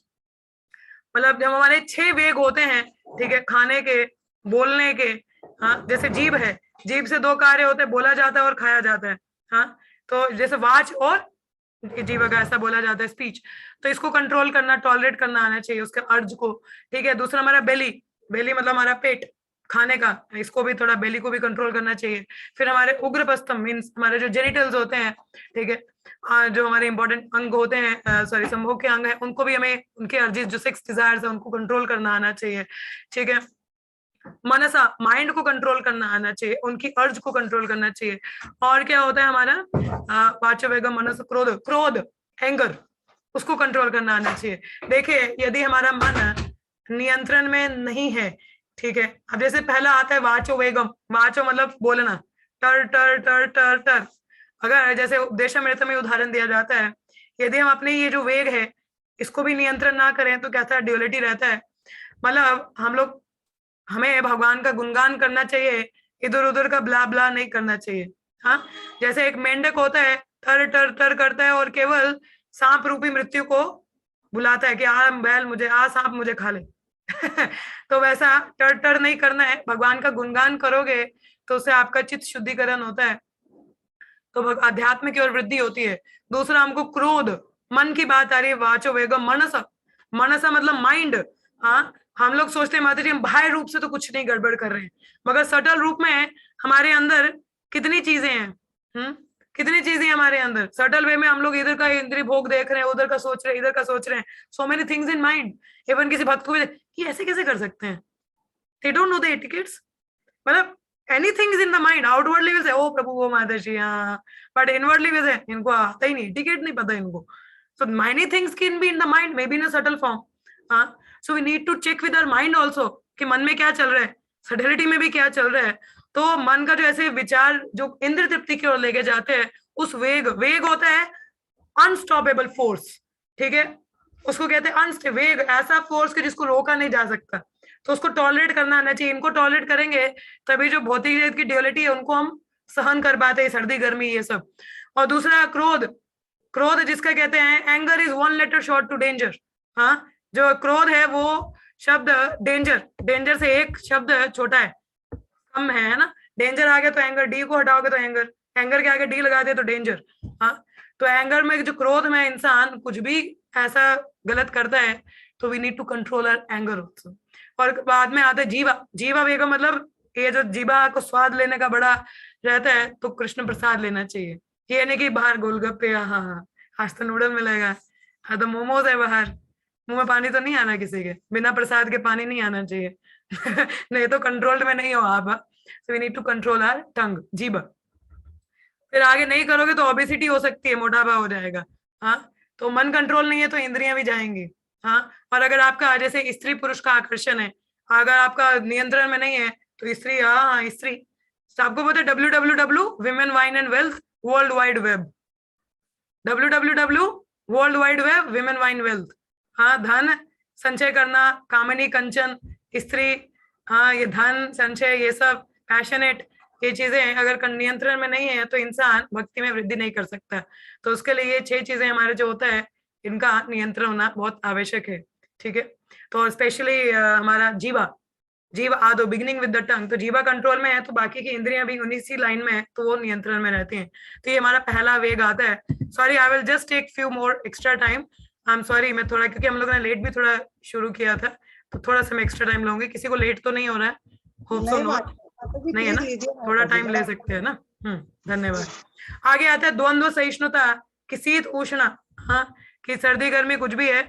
मतलब जब हमारे 6 वेग होते हैं, ठीक है, खाने के, बोलने के, हाँ, जैसे जीभ है, जीभ से 2 कार्य होते हैं, बोला जाता है और खाया जाता है, हाँ। तो जैसे वाच और जीव का ऐसा बोला जाता है स्पीच, तो इसको कंट्रोल करना, टॉलरेट करना आना चाहिए उसके अर्ज को, ठीक है। दूसरा हमारा बेली मतलब हमारा पेट खाने का, इसको भी थोड़ा बेली को भी कंट्रोल करना चाहिए। फिर हमारे उग्रपस्तम मीन्स हमारे जो जेनिटल्स होते हैं, ठीक है, जो हमारे इंपॉर्टेंट अंग होते हैं, सॉरी संभोग के अंग है, उनको भी हमें उनके अर्जित जो 6 डिजायर्स है उनको कंट्रोल करना आना चाहिए, ठीक है। मनसा माइंड को कंट्रोल करना आना चाहिए, उनकी अर्ज को कंट्रोल करना चाहिए। और क्या होता है हमारा वाचो वेगम मनस क्रोध एंगर, उसको कंट्रोल करना आना चाहिए। देखिए यदि हमारा मन नियंत्रण में नहीं है, ठीक है, अब जैसे पहला आता है वाचो वेगम, वाचो मतलब बोलना, टर टर टर टर टर। अगर जैसे उपदेशामृत में उदाहरण दिया जाता है, यदि हम अपने ये जो वेग है इसको भी नियंत्रण ना करें तो कैसा ड्यूअलिटी रहता है। मतलब हमें भगवान का गुणगान करना चाहिए इधर उधर का ब्ला ब्ला नहीं करना चाहिए। हाँ, जैसे एक मेंढक होता है, टर टर टर करता है और केवल सांप रूपी मृत्यु को बुलाता है कि आ बैल मुझे, आ सांप मुझे खा ले। तो वैसा टर टर नहीं करना है, भगवान का गुणगान करोगे तो उससे आपका चित्त शुद्धिकरण होता है, तो अध्यात्म की ओर वृद्धि होती है। दूसरा, हमको क्रोध, मन की बात आ रही है, वाचो वेगम मनसा, मनसा मतलब माइंड। हाँ, हम लोग सोचते हैं माता जी हम बाह्य रूप से तो कुछ नहीं गड़बड़ कर रहे हैं, मगर सटल रूप में हमारे अंदर कितनी चीजें हैं, कितनी चीजें हमारे अंदर सटल वे में। हम लोग इधर का इंद्रिय भोग देख रहे हैं, उधर का सोच रहे हैं, इधर का सोच रहे हैं, so many things in mind. Even किसी भक्त को ये ऐसे कैसे कर सकते हैं, they don't know the etiquettes. मतलब anything is in the mind, outwardly will say oh प्रभु वो माता जी, हाँ, but inwardly will say इनको आता ही नहीं, टिकट नहीं पता इनको। so many things can be in the mind, maybe in a subtle form। हाँ, so we need to check with our mind also कि मन में क्या चल रहा है, सटलिटी में भी क्या चल रहा है। तो मन का जो ऐसे विचार जो इंद्र तृप्ति की ओर लेके जाते हैं, उस वेग, वेग होता है अनस्टॉपेबल फोर्स, ठीक है, उसको कहते हैं वेग, ऐसा फोर्स कि जिसको रोका नहीं जा सकता, तो उसको टॉलरेट करना आना चाहिए। इनको टॉलरेट करेंगे तभी जो भौतिक जगत की ड्यूअलिटी है उनको हम सहन कर पाते हैं, सर्दी गर्मी ये सब। और दूसरा क्रोध, क्रोध जिसका कहते हैं anger is one letter short to danger. हाँ, जो क्रोध है वो शब्द डेंजर, डेंजर से एक शब्द छोटा है, कम है ना। डेंजर आ गया तो एंगर, डी को हटाओगे तो एंगर, एंगर के आगे डी लगा दिया तो डेंजर। हाँ, तो एंगर में जो क्रोध में इंसान कुछ भी ऐसा गलत करता है तो we need to control our anger also. और बाद में आता है जीवा, जीवा वेग मतलब ये जो जीवा को स्वाद लेने का बड़ा रहता है, तो कृष्ण प्रसाद लेना चाहिए। ये नहीं कि बाहर गोलगप्पे, हाँ आज तो नूडल मिलेगा, हाँ तो मोमोज है बाहर, मुंह में पानी तो नहीं आना किसी के, बिना प्रसाद के पानी नहीं आना चाहिए। नहीं तो कंट्रोल्ड में नहीं हो आप। So we need to control our tongue, जीवा। फिर आगे नहीं करोगे तो ओबेसिटी हो सकती है, मोटापा हो जाएगा। हाँ, तो मन कंट्रोल नहीं है तो इंद्रियां भी जाएंगी। हाँ, और अगर आपका जैसे स्त्री पुरुष का आकर्षण है, अगर आपका नियंत्रण में नहीं है तो स्त्री, हाँ स्त्री, आपको पता है www women wine and wealth world wide web, www world wide web women wine wealth. हाँ, धन संचय करना, कामिनी कंचन स्त्री, हाँ ये धन संचय ये सब पैशनेट, ये चीजें अगर नियंत्रण में नहीं है तो इंसान भक्ति में वृद्धि नहीं कर सकता। तो उसके लिए ये 6 चीजें हमारे जो होता है इनका नियंत्रण होना बहुत आवश्यक है, ठीक है। तो स्पेशली हमारा जीवा, जीवा आदो बिगिनिंग विद द टंग, तो जीवा कंट्रोल में है तो बाकी की इंद्रियां भी उन्हीं सी लाइन में है तो वो नियंत्रण में रहती हैं। तो ये हमारा पहला वेग आता है। Sorry, I will just take few more extra time, I am sorry, मैं थोड़ा, क्योंकि हम लोगों ने लेट भी थोड़ा शुरू किया था तो थोड़ा सा मैं एक्स्ट्रा टाइम लूंगी। किसी को लेट तो नहीं हो रहा है? होप सो नॉट, नहीं है ना, थोड़ा टाइम ले सकते हैं ना। धन्यवाद। आगे आता है द्वंद्व सहिष्णुता, कि शीत उष्ण, हाँ कि सर्दी गर्मी कुछ भी है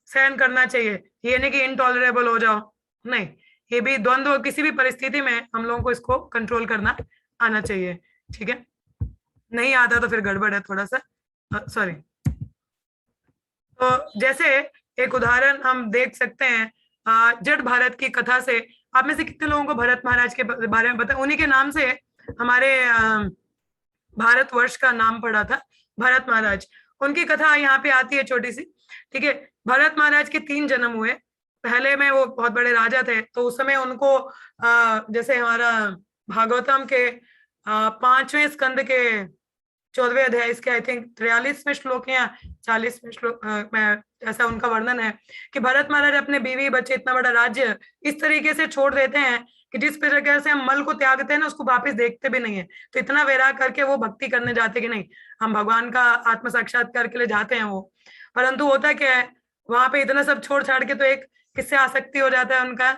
सहन करना चाहिए, ये नहीं कि इनटॉलरेबल हो जाओ, नहीं, ये भी द्वंद्व किसी भी परिस्थिति में हम लोगों को इसको कंट्रोल करना आना चाहिए, ठीक है। नहीं आता तो फिर गड़बड़ है थोड़ा सा, सॉरी। तो जैसे एक उदाहरण हम देख सकते हैं जड़ भारत की कथा से। आप में से कितने लोगों को भरत महाराज के बारे में पता है? उन्हीं के नाम से हमारे भारतवर्ष का नाम पड़ा था, भरत महाराज। उनकी कथा यहाँ पे आती है छोटी सी, ठीक है। भरत महाराज के 3 जन्म हुए। पहले में वो बहुत बड़े राजा थे, तो उस समय उनको जैसे हमारा भागवतम के 5वें स्कंद के 14वें अध्याय, इसके आई थिंक 43वें श्लोक या 40वें श्लोक में ऐसा उनका वर्णन है कि भरत महाराज अपने बीवी बच्चे इतना बड़ा राज्य इस तरीके से छोड़ देते हैं कि जिस प्रकार से हम मल को त्यागते हैं ना, उसको वापस देखते भी नहीं है। तो इतना वैराग करके वो भक्ति करने जाते कि नहीं, हम भगवान का आत्म साक्षात्कार के लिए जाते हैं वो। परंतु होता क्या है, वहां पे इतना सब छोड़ छाड़ के तो एक किससे आसक्ति हो जाता है उनका,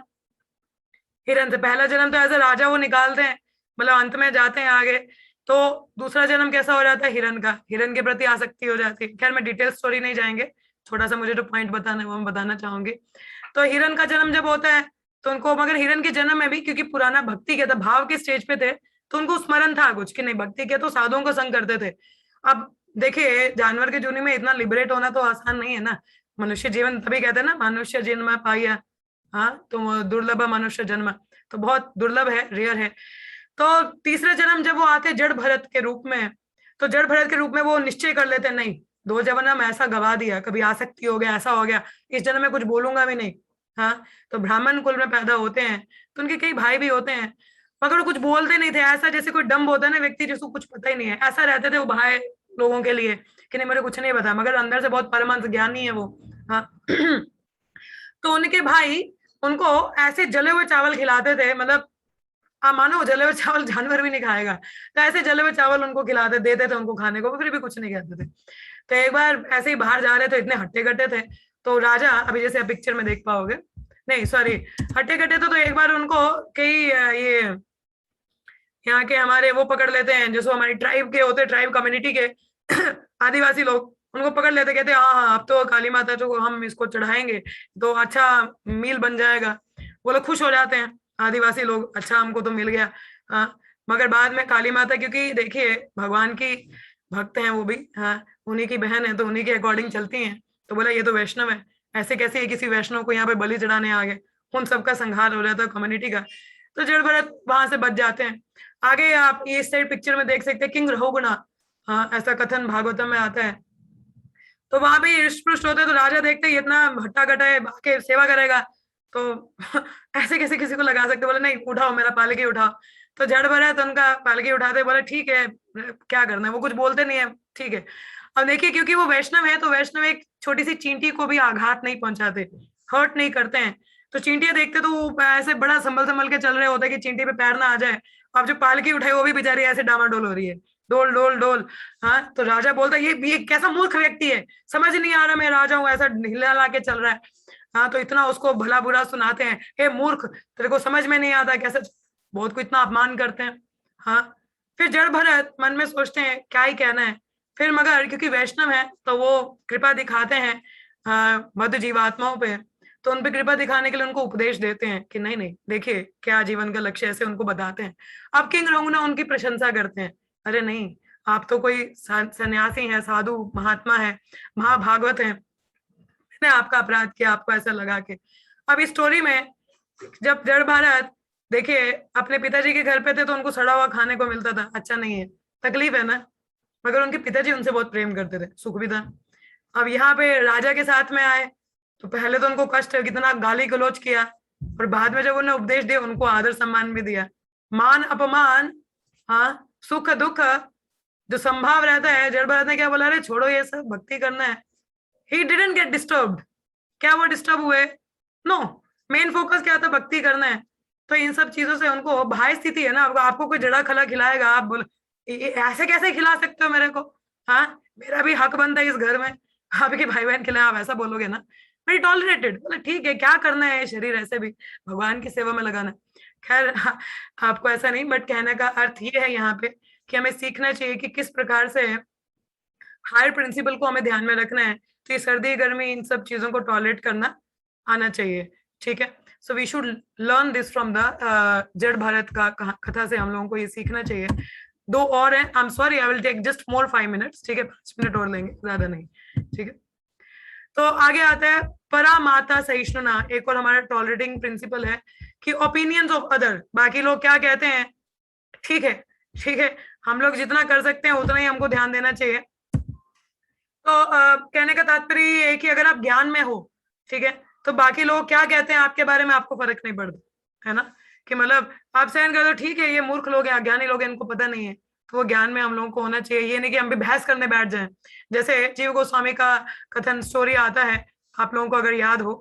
हिरण से। पहला जन्म तो ऐसा राजा वो निकालते हैं, मतलब अंत में जाते हैं आगे, तो दूसरा जन्म कैसा हो जाता है, हिरण का, हिरण के प्रति आसक्ति हो जाती है। खैर मैं डिटेल स्टोरी नहीं जाएंगे, थोड़ा सा मुझे जो पॉइंट बताना है वो मैं बताना चाहूंगी। तो हिरण का जन्म जब होता है तो उनको, मगर हिरण के जन्म में भी क्योंकि पुराना भक्ति किया था, भाव के स्टेज पे थे, तो उनको स्मरण था कुछ कि नहीं भक्ति किया तो साधुओं को संग करते थे। अब देखिए जानवर के जूनी में इतना लिबरेट होना तो आसान नहीं है ना, मनुष्य जीवन, तभी कहते हैं ना मनुष्य जन्म पाया, हाँ तो दुर्लभ मनुष्य जन्म, तो बहुत दुर्लभ है, रेयर है। तो तीसरा जन्म जब वो आते जड़ भरत के रूप में, तो जड़ भरत के रूप में वो निश्चय कर लेते नहीं, 2 जन्म ऐसा गवा दिया, कभी आसक्ति हो गया, ऐसा हो गया, इस जन्म में कुछ बोलूंगा भी नहीं। हाँ, तो ब्राह्मण कुल में पैदा होते हैं तो उनके कई भाई भी होते हैं, मगर वो कुछ बोलते नहीं थे, ऐसा जैसे कोई डम्ब होता है ना व्यक्ति जिसको कुछ पता ही नहीं है, ऐसा रहते थे वो बाहर लोगों के लिए कि नहीं मेरे कुछ नहीं पता, मगर अंदर से बहुत परमांश ज्ञानी है वो। हाँ तो उनके भाई उनको ऐसे जले हुए चावल खिलाते थे, मतलब आप मानो जले हुए चावल जानवर भी नहीं खाएगा, तो ऐसे जले हुए चावल उनको खिलाते देते थे उनको खाने को, फिर भी कुछ नहीं कहते थे। तो एक बार ऐसे ही बाहर जा रहे थे, इतने हट्टे कट्टे थे, तो राजा, अभी जैसे आप पिक्चर में देख पाओगे, नहीं सॉरी हट्टे कट्टे थे, तो एक बार उनको कई ये यहाँ के हमारे वो पकड़ लेते हैं, जो हमारी ट्राइब के होते, ट्राइब कम्युनिटी के आदिवासी लोग, उनको पकड़ लेते, कहते हाँ हाँ अब तो काली माता जो हम इसको चढ़ाएंगे तो अच्छा मील बन जाएगा। वो लोग खुश हो जाते हैं आदिवासी लोग, अच्छा हमको तो मिल गया। हाँ मगर बाद में काली माता, क्योंकि देखिए भगवान की भक्त हैं वो भी, हाँ उन्हीं की बहन है तो उन्हीं के अकॉर्डिंग चलती हैं, तो बोला ये तो वैष्णव है, ऐसे कैसे किसी वैष्णव को यहाँ पे बलि चढ़ाने आ गए, उन सबका संहार हो जाता है कम्युनिटी का। तो जड़ भरत वहां से बच जाते हैं। आगे आप इस साइड पिक्चर में देख सकते हैं किंग रहुगुणा, हाँ ऐसा कथन भागवतम में आता है। तो वहां पे हृष्ट होते, तो राजा देखते ही इतना हट्टा कट्टा है, आके सेवा करेगा, तो ऐसे कैसे किसी को लगा सकते, बोले नहीं उठाओ मेरा पालकी उठाओ। तो जड़ भरत उनका पालकी उठाते, बोले ठीक है क्या करना है, वो कुछ बोलते नहीं है, ठीक है। अब देखिए क्योंकि वो वैष्णव है, तो वैष्णव एक छोटी सी चींटी को भी आघात नहीं पहुंचाते, हर्ट नहीं करते हैं। तो चींटियां देखते तो वो ऐसे बड़ा संभल के चल रहे होते कि चींटी पे पैर ना आ जाए। अब जो पालकी उठाई वो भी बेचारी ऐसे डामाडोल हो रही है, डोल डोल डोल। हाँ तो राजा बोलता ये कैसा मूर्ख व्यक्ति है, समझ नहीं आ रहा मैं राजा हूँ, ऐसा ढीला ला के चल रहा है। हाँ तो इतना उसको भला बुरा सुनाते हैं, हे मूर्ख तेरे को समझ में नहीं आता कैसे, बहुत को इतना अपमान करते हैं। हाँ फिर जड़ भरत मन में सोचते हैं क्या ही कहना है, फिर मगर क्योंकि वैष्णव है तो वो कृपा दिखाते हैं मध्य जीवात्माओं पे, तो उन पे कृपा दिखाने के लिए उनको उपदेश देते हैं कि नहीं नहीं देखिए क्या जीवन का लक्ष्य, ऐसे उनको बताते हैं। अब किंग रहुगुणा उनकी प्रशंसा करते हैं, अरे नहीं आप तो कोई सन्यासी हैं, साधु महात्मा है, महाभागवत है, मैंने आपका अपराध किया आपको ऐसा लगा के। अब इस स्टोरी में जब जड़ भरत देखिए अपने पिताजी के घर पे थे तो उनको सड़ा हुआ खाने को मिलता था, अच्छा नहीं है, तकलीफ है ना, मगर उनके पिताजी उनसे बहुत प्रेम करते थे, सुख भी था। अब यहाँ पे राजा के साथ में आए तो पहले तो उनको कष्ट, कितना गाली गलौज किया, और बाद में जब उन्हें उपदेश दिया उनको आदर सम्मान भी दिया। मान अपमान, हाँ सुख दुख जो संभाव रहता है, जड़ भरत ने क्या बोला, अरे छोड़ो ये सब, भक्ति करना है। ही डिडंट गेट डिस्टर्ब्ड, क्या वो डिस्टर्ब हुए, नो, मेन फोकस क्या था, भक्ति करना है। तो इन सब चीजों से उनको बाह्य स्थिति है ना, आपको कोई जड़ा खला खिलाएगा, आप बोल ऐसे कैसे खिला सकते हो मेरे को, हाँ मेरा भी हक बनता है इस घर में, आपके भाई बहन खिलाए, आप ऐसा बोलोगे ना, वेरी टॉलरेटेड, बोले ठीक है क्या करना है, शरीर ऐसे भी भगवान की सेवा में लगाना। खैर आपको ऐसा नहीं, बट कहने का अर्थ ये है यहाँ पे कि हमें सीखना चाहिए कि किस प्रकार से हायर प्रिंसिपल को हमें ध्यान में रखना है। तो ये सर्दी गर्मी इन सब चीजों को टॉलरेट करना आना चाहिए, ठीक है। So we should learn this from the Jada Bharat का कथा से हम लोगों को ये सीखना चाहिए। दो और हैं, I am sorry I will take just more 5 minutes, ठीक है 5 मिनट और लेंगे, ज्यादा नहीं, ठीक है। तो आगे आता है परामाता सहिष्णुना, एक और हमारा टॉलरेटिंग प्रिंसिपल है कि ओपिनियंस ऑफ अदर, बाकी लोग क्या कहते हैं ठीक है, ठीक है, हम लोग जितना कर सकते हैं उतना ही हमको ध्यान देना चाहिए। तो कहने का तात्पर्य ये है कि अगर आप ज्ञान में हो, ठीक है, तो बाकी लोग क्या कहते हैं आपके बारे में आपको फर्क नहीं पड़ता, है ना, कि मतलब आप सहन कर दो, ठीक है ये मूर्ख लोग हैं, अज्ञानी लोग हैं, इनको पता नहीं है, तो वो ज्ञान में हम लोगों को होना चाहिए। ये नहीं कि हम भी बहस करने बैठ जाएं। जैसे जीव गोस्वामी का कथन स्टोरी आता है, आप लोगों को अगर याद हो,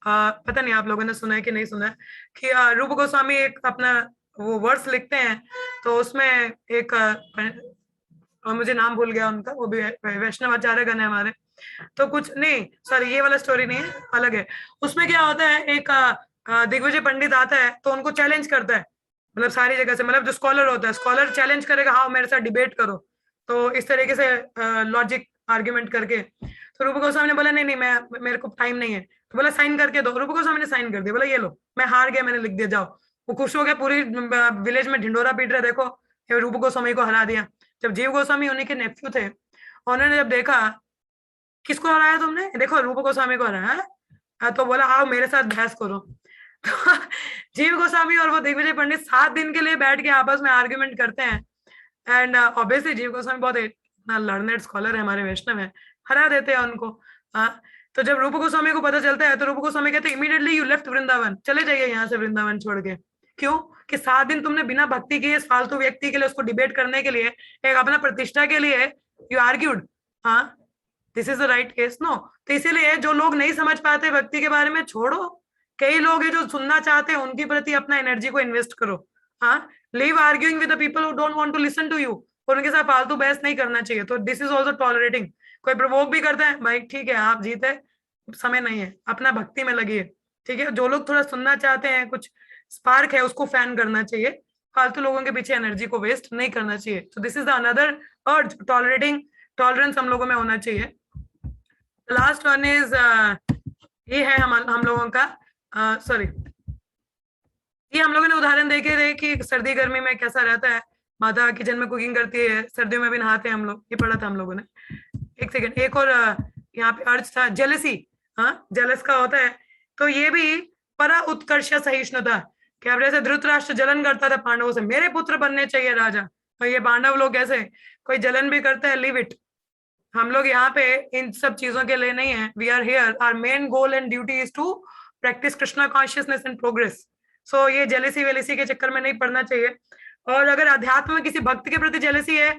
पता नहीं आप लोगों ने सुना है कि नहीं सुना है, कि रूप गोस्वामी एक अपना वो वर्स लिखते हैं, तो उसमें एक और मुझे नाम भूल गया उनका, वो भी वैष्णव आचार्य गण है हमारे, तो कुछ नहीं सॉरी ये वाला स्टोरी नहीं है, अलग है। उसमें क्या होता है, एक दिग्विजय पंडित आता है तो उनको चैलेंज करता है, मतलब सारी जगह से, मतलब जो स्कॉलर होता है, स्कॉलर चैलेंज करेगा, हाँ मेरे साथ डिबेट करो, तो इस तरीके से लॉजिक आर्ग्यूमेंट करके। तो रूप गोस्वामी ने बोला नहीं नहीं मैं, मेरे को टाइम नहीं है, तो बोला साइन करके दो, रूप गोस्वामी ने साइन कर दिया, बोला ये लो मैं हार गया, मैंने लिख दिया, जाओ। वो खुश हो गया, पूरी विलेज में ढिंडोरा पीट रहे, देखो रूप गोस्वामी को हरा दिया। जब जीव गोस्वामी उन्हीं के नेफ्यू थे, उन्होंने जब देखा किसको हराया तुमने, देखो रूप गोस्वामी को हराया, तो बोला आओ मेरे साथ बहस करो। तो जीव गोस्वामी और वो दिग्विजय पंडित 7 दिन के लिए बैठ के आपस में आर्ग्यूमेंट करते हैं, एंड ऑब्वियसली जीव गोस्वामी बहुत लर्नेड स्कॉलर है, हमारे वैष्णव है, हरा देते हैं उनको। तो जब रूप गोस्वामी को पता चलता है तो रूप गोस्वामी कहते हैं इमीडिएटली यू लेफ्ट वृंदावन, चले जाइए यहाँ से वृंदावन छोड़ के। क्यों? कि 7 दिन तुमने बिना भक्ति किए फालतू व्यक्ति के लिए, उसको डिबेट करने के लिए, एक अपना प्रतिष्ठा के लिए यू आर्ग्यूड, हाँ this is the right case? No. तो इसीलिए जो लोग नहीं समझ पाते भक्ति के बारे में, छोड़ो। कई लोग हैं जो सुनना चाहते हैं, उनके प्रति अपना एनर्जी को इन्वेस्ट करो। हाँ, leave arguing with the people who don't want to listen to you, और उनके साथ फालतू बहस नहीं करना चाहिए। तो दिस इज ऑल्सो टॉलरेटिंग। कोई प्रोवोक भी करता है, भाई ठीक है आप जीते, समय नहीं है, अपना भक्ति में लगिए, ठीक है। जो लोग थोड़ा सुनना चाहते हैं, कुछ स्पार्क है, उसको फैन करना चाहिए, फालतू लोगों के पीछे एनर्जी को वेस्ट नहीं करना चाहिए। तो दिस इज द अनदर अर्ज, टॉलरेटिंग, टॉलरेंस हम लोगों में होना चाहिए। लास्ट वन इज ये है हम लोगों का सॉरी, ये हम लोगों ने उदाहरण देखे थे कि सर्दी गर्मी में कैसा रहता है। माता किचन में कुकिंग करती है, सर्दियों में भी नहाते हैं हम लोग, ये पढ़ा था हम लोगों ने। एक सेकंड, एक और यहाँ पे अर्ज था जेलसी। हाँ, जेलस का होता है। तो ये भी परा उत्कर्ष सहिष्णुता, कि अब जैसे धृतराष्ट्र जलन करता था पांडवों से, मेरे पुत्र बनने चाहिए राजा, तो ये पांडव लोग कैसे कोई जलन भी करते हैं, लीव इट। हम लोग यहाँ पे इन सब चीजों के लिए नहीं है। We are here, our main goal and duty is to practice Krishna consciousness and progress. So ये जेलेसी वेलेसी के चक्कर में नहीं पड़ना चाहिए। और अगर अध्यात्म में किसी भक्त के प्रति जेलेसी है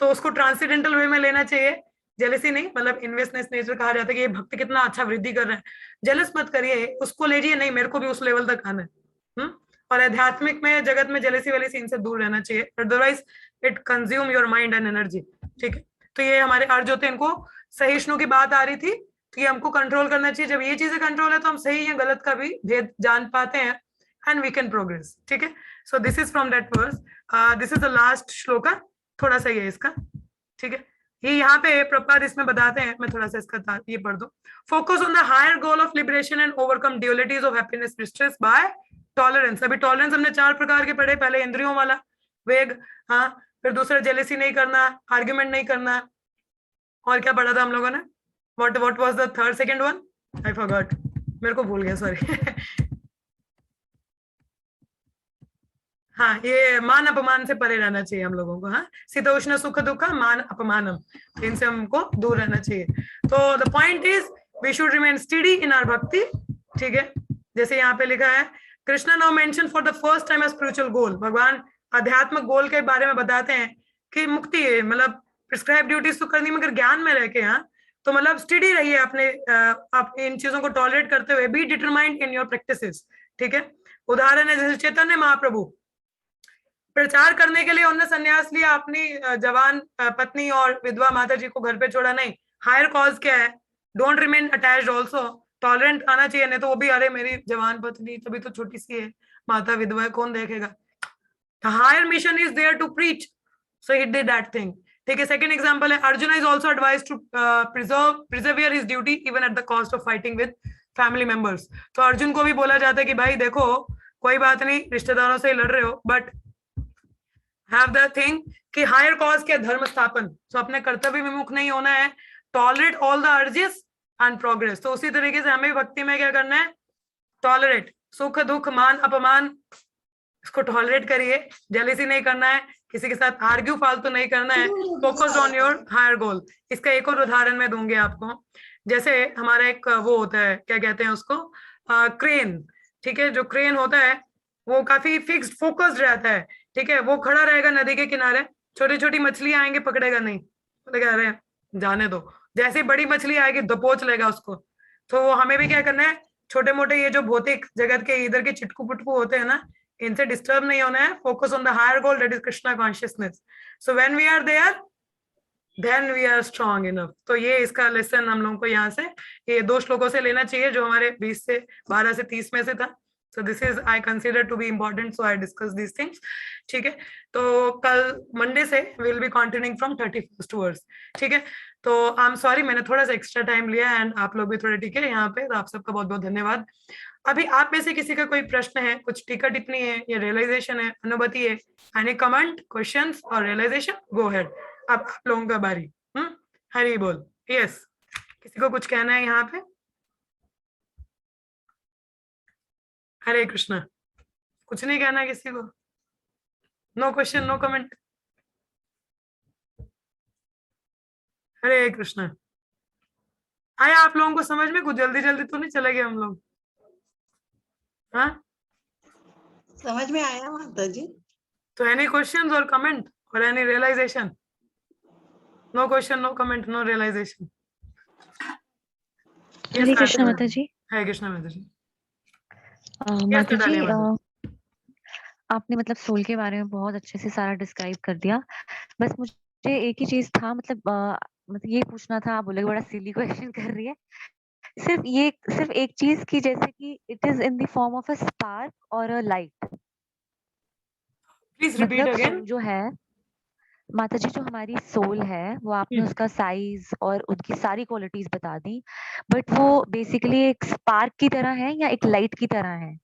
तो उसको ट्रांसीडेंटल वे में लेना चाहिए। जेलेसी नहीं, मतलब इन्वेस्टनेस नेचर कहा जाता है कि ये भक्त कितना अच्छा वृद्धि कर रहा है, जेलस मत करिए, उसको लीजिए, नहीं मेरे को भी उस लेवल तक आना है। और आध्यात्मिक में जगत में जेलेसी वेलेसी इनसे दूर रहना चाहिए, otherwise it consume your mind and energy. ठीक है, तो ये हमारे अर्ज होते हैं। इनको सहिष्णु की बात आ रही थी, तो ये हमको कंट्रोल करना चाहिए। जब ये चीजें कंट्रोल है तो हम सही या गलत का भी भेद जान पाते हैं, एंड वी कैन प्रोग्रेस। ठीक है, so this is from that verse, this is the last shloka, थोड़ा सा ये इसका, ठीक है। ये यहाँ पे प्रपाद इसमें बताते हैं, मैं थोड़ा सा इसका ये पढ़ दूं। Focus on the higher goal of liberation and overcome dualities of happiness distress by tolerance. अभी टॉलरेंस हमने 4 प्रकार के पढ़े, पहले इंद्रियों वाला वेग, हाँ, फिर दूसरा जेलेसी नहीं करना, आर्ग्यूमेंट नहीं करना, और क्या पढ़ा था हम लोगों ने, what was the third second one, I forgot, मेरे को भूल गया, सॉरी। हाँ, ये मान अपमान से परे रहना चाहिए हम लोगों को। हाँ, शीतोष्ण सुख दुख मान अपमानम, इनसे हमको दूर रहना चाहिए। तो the point is we should remain steady in our bhakti. ठीक है, जैसे यहाँ पे लिखा है, Krishna now mentioned for the first time a spiritual goal. भगवान आध्यात्मिक गोल के बारे में बताते हैं कि मुक्ति है, मतलब प्रिस्क्राइब ड्यूटीज तो करनी, मगर ज्ञान में रह के। हाँ, तो मतलब स्टडी रहिए अपने आप इन चीजों को टॉलरेट करते हुए, be determined in your practices. ठीक है, उदाहरण है जैसे चैतन्य महाप्रभु प्रचार करने के लिए उन्होंने संन्यास लिया, अपनी जवान पत्नी और विधवा माता जी को घर पे छोड़ा नहीं। हायर कॉज क्या है, don't remain attached also, tolerant आना चाहिए, नहीं तो वो भी अरे मेरी जवान पत्नी तभी तो छोटी सी है, माता विधवा है, कौन देखेगा। The higher mission is there to preach, so he did that thing. ठीक है, सेकंड एग्जांपल है, Arjun is also advised to persevere his duty even at the cost of fighting with family members. तो अर्जुन को भी बोला जाता है कि भाई देखो कोई बात नहीं, रिश्तेदारों से ही लड़ रहे हो, बट have the thing कि हायर कॉज के धर्म स्थापन, तो अपने कर्तव्य विमुख नहीं होना है, tolerate all the urges and progress. तो उसी तरीके से हमें भक्ति में क्या करना है, टॉलरेट, सुख दुख मान अपमान, इसको टॉलरेट करिए, जेलेसी नहीं करना है, किसी के साथ आर्ग्यू फालतू नहीं करना है, फोकस ऑन योर हायर गोल। इसका एक और उदाहरण मैं दूंगी आपको, जैसे हमारा एक वो होता है, क्या कहते हैं उसको, क्रेन। ठीक है, जो क्रेन होता है वो काफी फिक्स्ड फोकस्ड रहता है। ठीक है, वो खड़ा रहेगा नदी के किनारे, छोटी छोटी मछलियां आएंगे, पकड़ेगा नहीं, कह रहे हैं जाने दो, जैसे बड़ी मछली आएगी दबोच लेगा उसको। तो हमें भी क्या करना है, छोटे मोटे ये जो भौतिक जगत के इधर के चिटकू पुटकू होते हैं ना, इनसे डिस्टर्ब नहीं होना है, focus on the higher goal, that is Krishna consciousness. So when we are there then we are strong enough. तो ये इसका लेसन हम लोगों को यहाँ से ये 2 श्लोकों से लेना चाहिए, जो हमारे 20 से 12 से 30 में से था। So this is I consider to be important, so I discuss these things. ठीक है, तो कल मंडे से we'll be continuing from 31st verse. ठीक है, तो I'm sorry मैंने थोड़ा सा एक्स्ट्रा टाइम लिया, एंड आप लोग भी थोड़े ठीक है यहाँ पे, तो आप सबका बहुत बहुत धन्यवाद। अभी आप में से किसी का कोई प्रश्न है, कुछ टीका टिप्पणी है या रियलाइजेशन है, अनुभूति है, एनी कमेंट, क्वेश्चंस और रियलाइजेशन, गो अहेड, अब आप लोगों का बारी। हरी बोल। यस, किसी को कुछ कहना है यहाँ पे? हरे कृष्णा, कुछ नहीं कहना किसी को? No question, no comment? Hare Krishna. आया आप लोगों को समझ में? कुछ जल्दी जल्दी तो नहीं चले गए हम लोग? हाँ, समझ में आया माता जी? तो any questions or comment or any realization? No question, no comment, no realization. Yes, Hare Krishna Karthik माता madam. जी। Hare Krishna माता जी। माता जी Natalia madam. आपने मतलब सोल के बारे में बहुत अच्छे से सारा डिस्क्राइब कर दिया। बस मुझे एक ही चीज था, मतलब ये पूछना था। आप बोले बड़ा सिली क्वेश्चन कर रही है। सिर्फ एक चीज की, जैसे कि it is in the form of a spark और अ लाइट। Please repeat मतलब again. सोल जो है माता जी, जो हमारी सोल है वो आपने उसका साइज और उसकी सारी क्वालिटीज बता दी, बट वो बेसिकली एक स्पार्क की तरह है या एक लाइट की तरह है?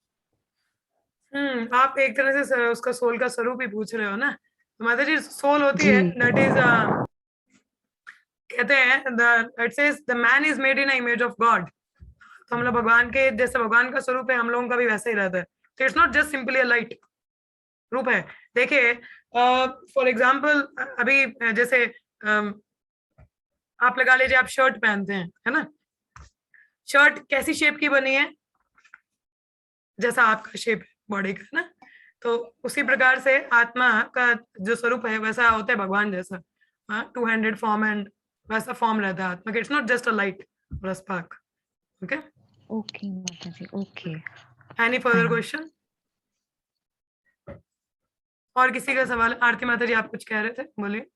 आप एक तरह से उसका सोल का स्वरूप ही पूछ रहे हो ना। तो माता जी सोल होती है, जी। दैट इज कहते हैं it says the man is made in a image of God. तो हम लोग भगवान के जैसे भगवान का स्वरूप है, हम लोगों का भी वैसा ही रहता है। तो it's not just simply a light रूप है। देखिए फॉर एग्जाम्पल अभी जैसे आप लगा लीजिए आप शर्ट पहनते हैं, है ना। शर्ट कैसी शेप की बनी है, जैसा आपका शेप है बॉडी का, है ना। तो उसी प्रकार से आत्मा का जो स्वरूप है वैसा होता है भगवान जैसा, टू हैंडेड फॉर्म एंड वैसा फॉर्म रहता है आत्मा का। It's not just a light और अ स्पार्क। ओके ओके माता जी, ओके। Any further question? और किसी का सवाल? आरती माता जी आप कुछ कह रहे थे, बोलिए।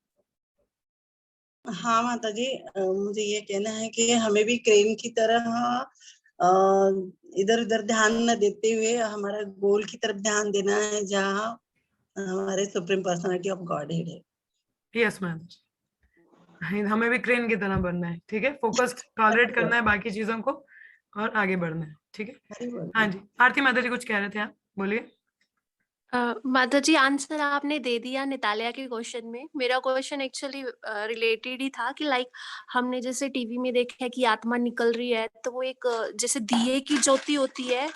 हाँ माता जी, मुझे ये कहना है कि हमें भी क्रेन की तरह इधर उधर ध्यान न देते हुए हमारा गोल की तरफ ध्यान देना है, जहाँ हमारे supreme personality of God head है। यस मैम, हमें भी क्रेन की तरह बनना है, ठीक है। फोकस्ड टॉलरेट करना है बाकी चीजों को और आगे बढ़ना है, ठीक है। हरि बोल। हाँ जी, आरती माता जी कुछ कह रहे थे आप, बोलिए। माता जी आंसर आपने दे दिया नितालिया के क्वेश्चन में। मेरा क्वेश्चन एक्चुअली रिलेटेड ही था कि लाइक हमने जैसे टीवी में देखा है कि आत्मा निकल रही है, तो वो एक जैसे दिए की ज्योति होती है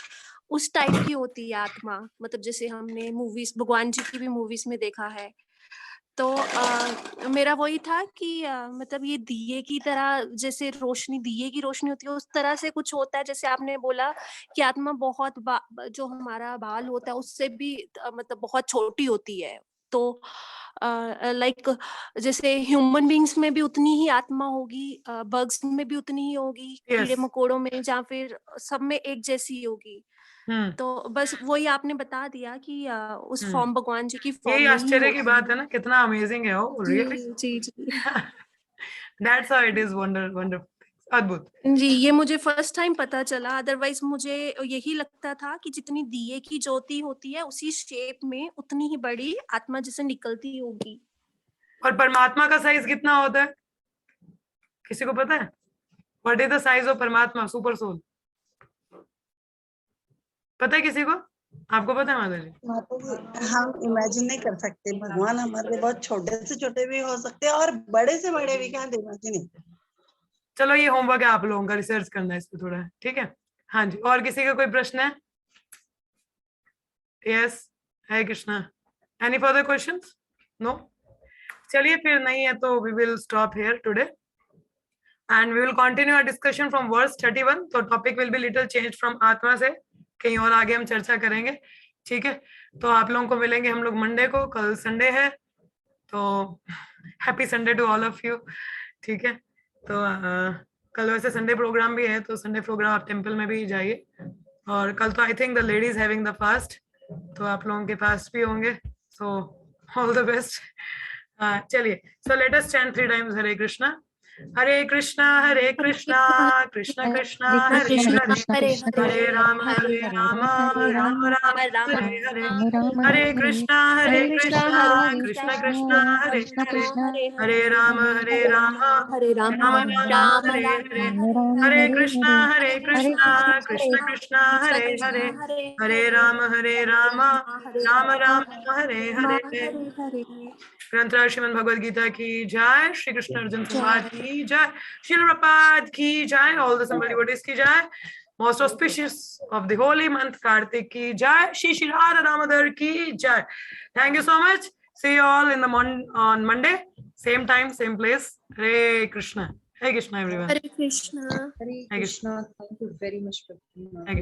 उस टाइप की होती है आत्मा। मतलब जैसे हमने मूवीज, भगवान जी की भी मूवीज में देखा है। तो मेरा वही था कि मतलब ये दिए की तरह, जैसे रोशनी, दिए की रोशनी होती है उस तरह से कुछ होता है। जैसे आपने बोला कि आत्मा बहुत जो हमारा बाल होता है उससे भी मतलब बहुत छोटी होती है। तो लाइक जैसे ह्यूमन बींग्स में भी उतनी ही आत्मा होगी, बग्स में भी उतनी ही होगी, कीड़े यस। मकोड़ों में, या फिर सब में एक जैसी ही होगी। तो बस वही आपने बता दिया कि उस फॉर्म भगवान जी की यही फॉर्म में ही आश्चर्य की होती बात है है। ना, कितना अमेजिंग है वो, रियली। जी जी जी that's how it is, wonderful, अद्भुत। जी, ये मुझे फर्स्ट टाइम पता चला। अदरवाइज मुझे यही लगता था कि जितनी दिए की ज्योति होती है उसी शेप में उतनी ही बड़ी आत्मा जैसे निकलती होगी। और परमात्मा का साइज कितना होता है, किसी को पता है? What is the size of परमात्मा, सुपर सोल? पता है किसी को? आपको पता है माता जी? माता जी हम इमेजिन नहीं कर सकते, भगवान हमारे बहुत छोटे से छोटे भी हो सकते हैं और बड़े से बड़े भी, क्या इमेजिन नहीं। चलो ये होमवर्क है आप लोगों का, रिसर्च करना है इस पे थोड़ा, ठीक है। हाँ जी, और किसी का कोई प्रश्न है? Yes, Hare Krishna. Any further questions? No? चलिए फिर नहीं है तो we will stop here today and we will continue our discussion from verse 31। तो topic will be little change from आत्मा से, कहीं और आगे हम चर्चा करेंगे, ठीक है। तो आप लोगों को मिलेंगे हम लोग मंडे को, कल संडे है, तो happy Sunday to all of you, ठीक है। तो कल वैसे संडे प्रोग्राम भी है, तो संडे प्रोग्राम आप टेम्पल में भी जाइए। और कल तो I think the ladies having the fast, तो आप लोगों के फास्ट भी होंगे, सो ऑल द बेस्ट। चलिए, so let us chant 3 times Hare Krishna Krishna Krishna Krishna Krishna Hare Krishna Hare, Hare Hare Ram Hare Ram Ram Ram Ram Hare Hare, Ram Hare Krishna Krishna Krishna Krishna Hare Hare, Hare Ram Hare Ram Ram Ram Ram Hare Ram Hare, Hare Hare Hare Krishna Krishna Krishna Hare Krishna Hare, Hare Hare Ram Ram Ram Hare Hare. Hare Hare. ग्रंथराज श्रीमद् भगवद गीता की जय, श्री कृष्ण अर्जुन संवाद जय। की जय, श्रील प्रपाद की जय, ऑल द assembled devotees की जय, most auspicious of the holy month Kartik की जय, श्री श्री राधा दामोदर की जय। Thank you so much, see you all in the on Monday, same time, same place. Hare Krishna, Hare Krishna everyone. Hare Krishna. Hare Hare Krishna. Krishna, thank you very much. Thank you.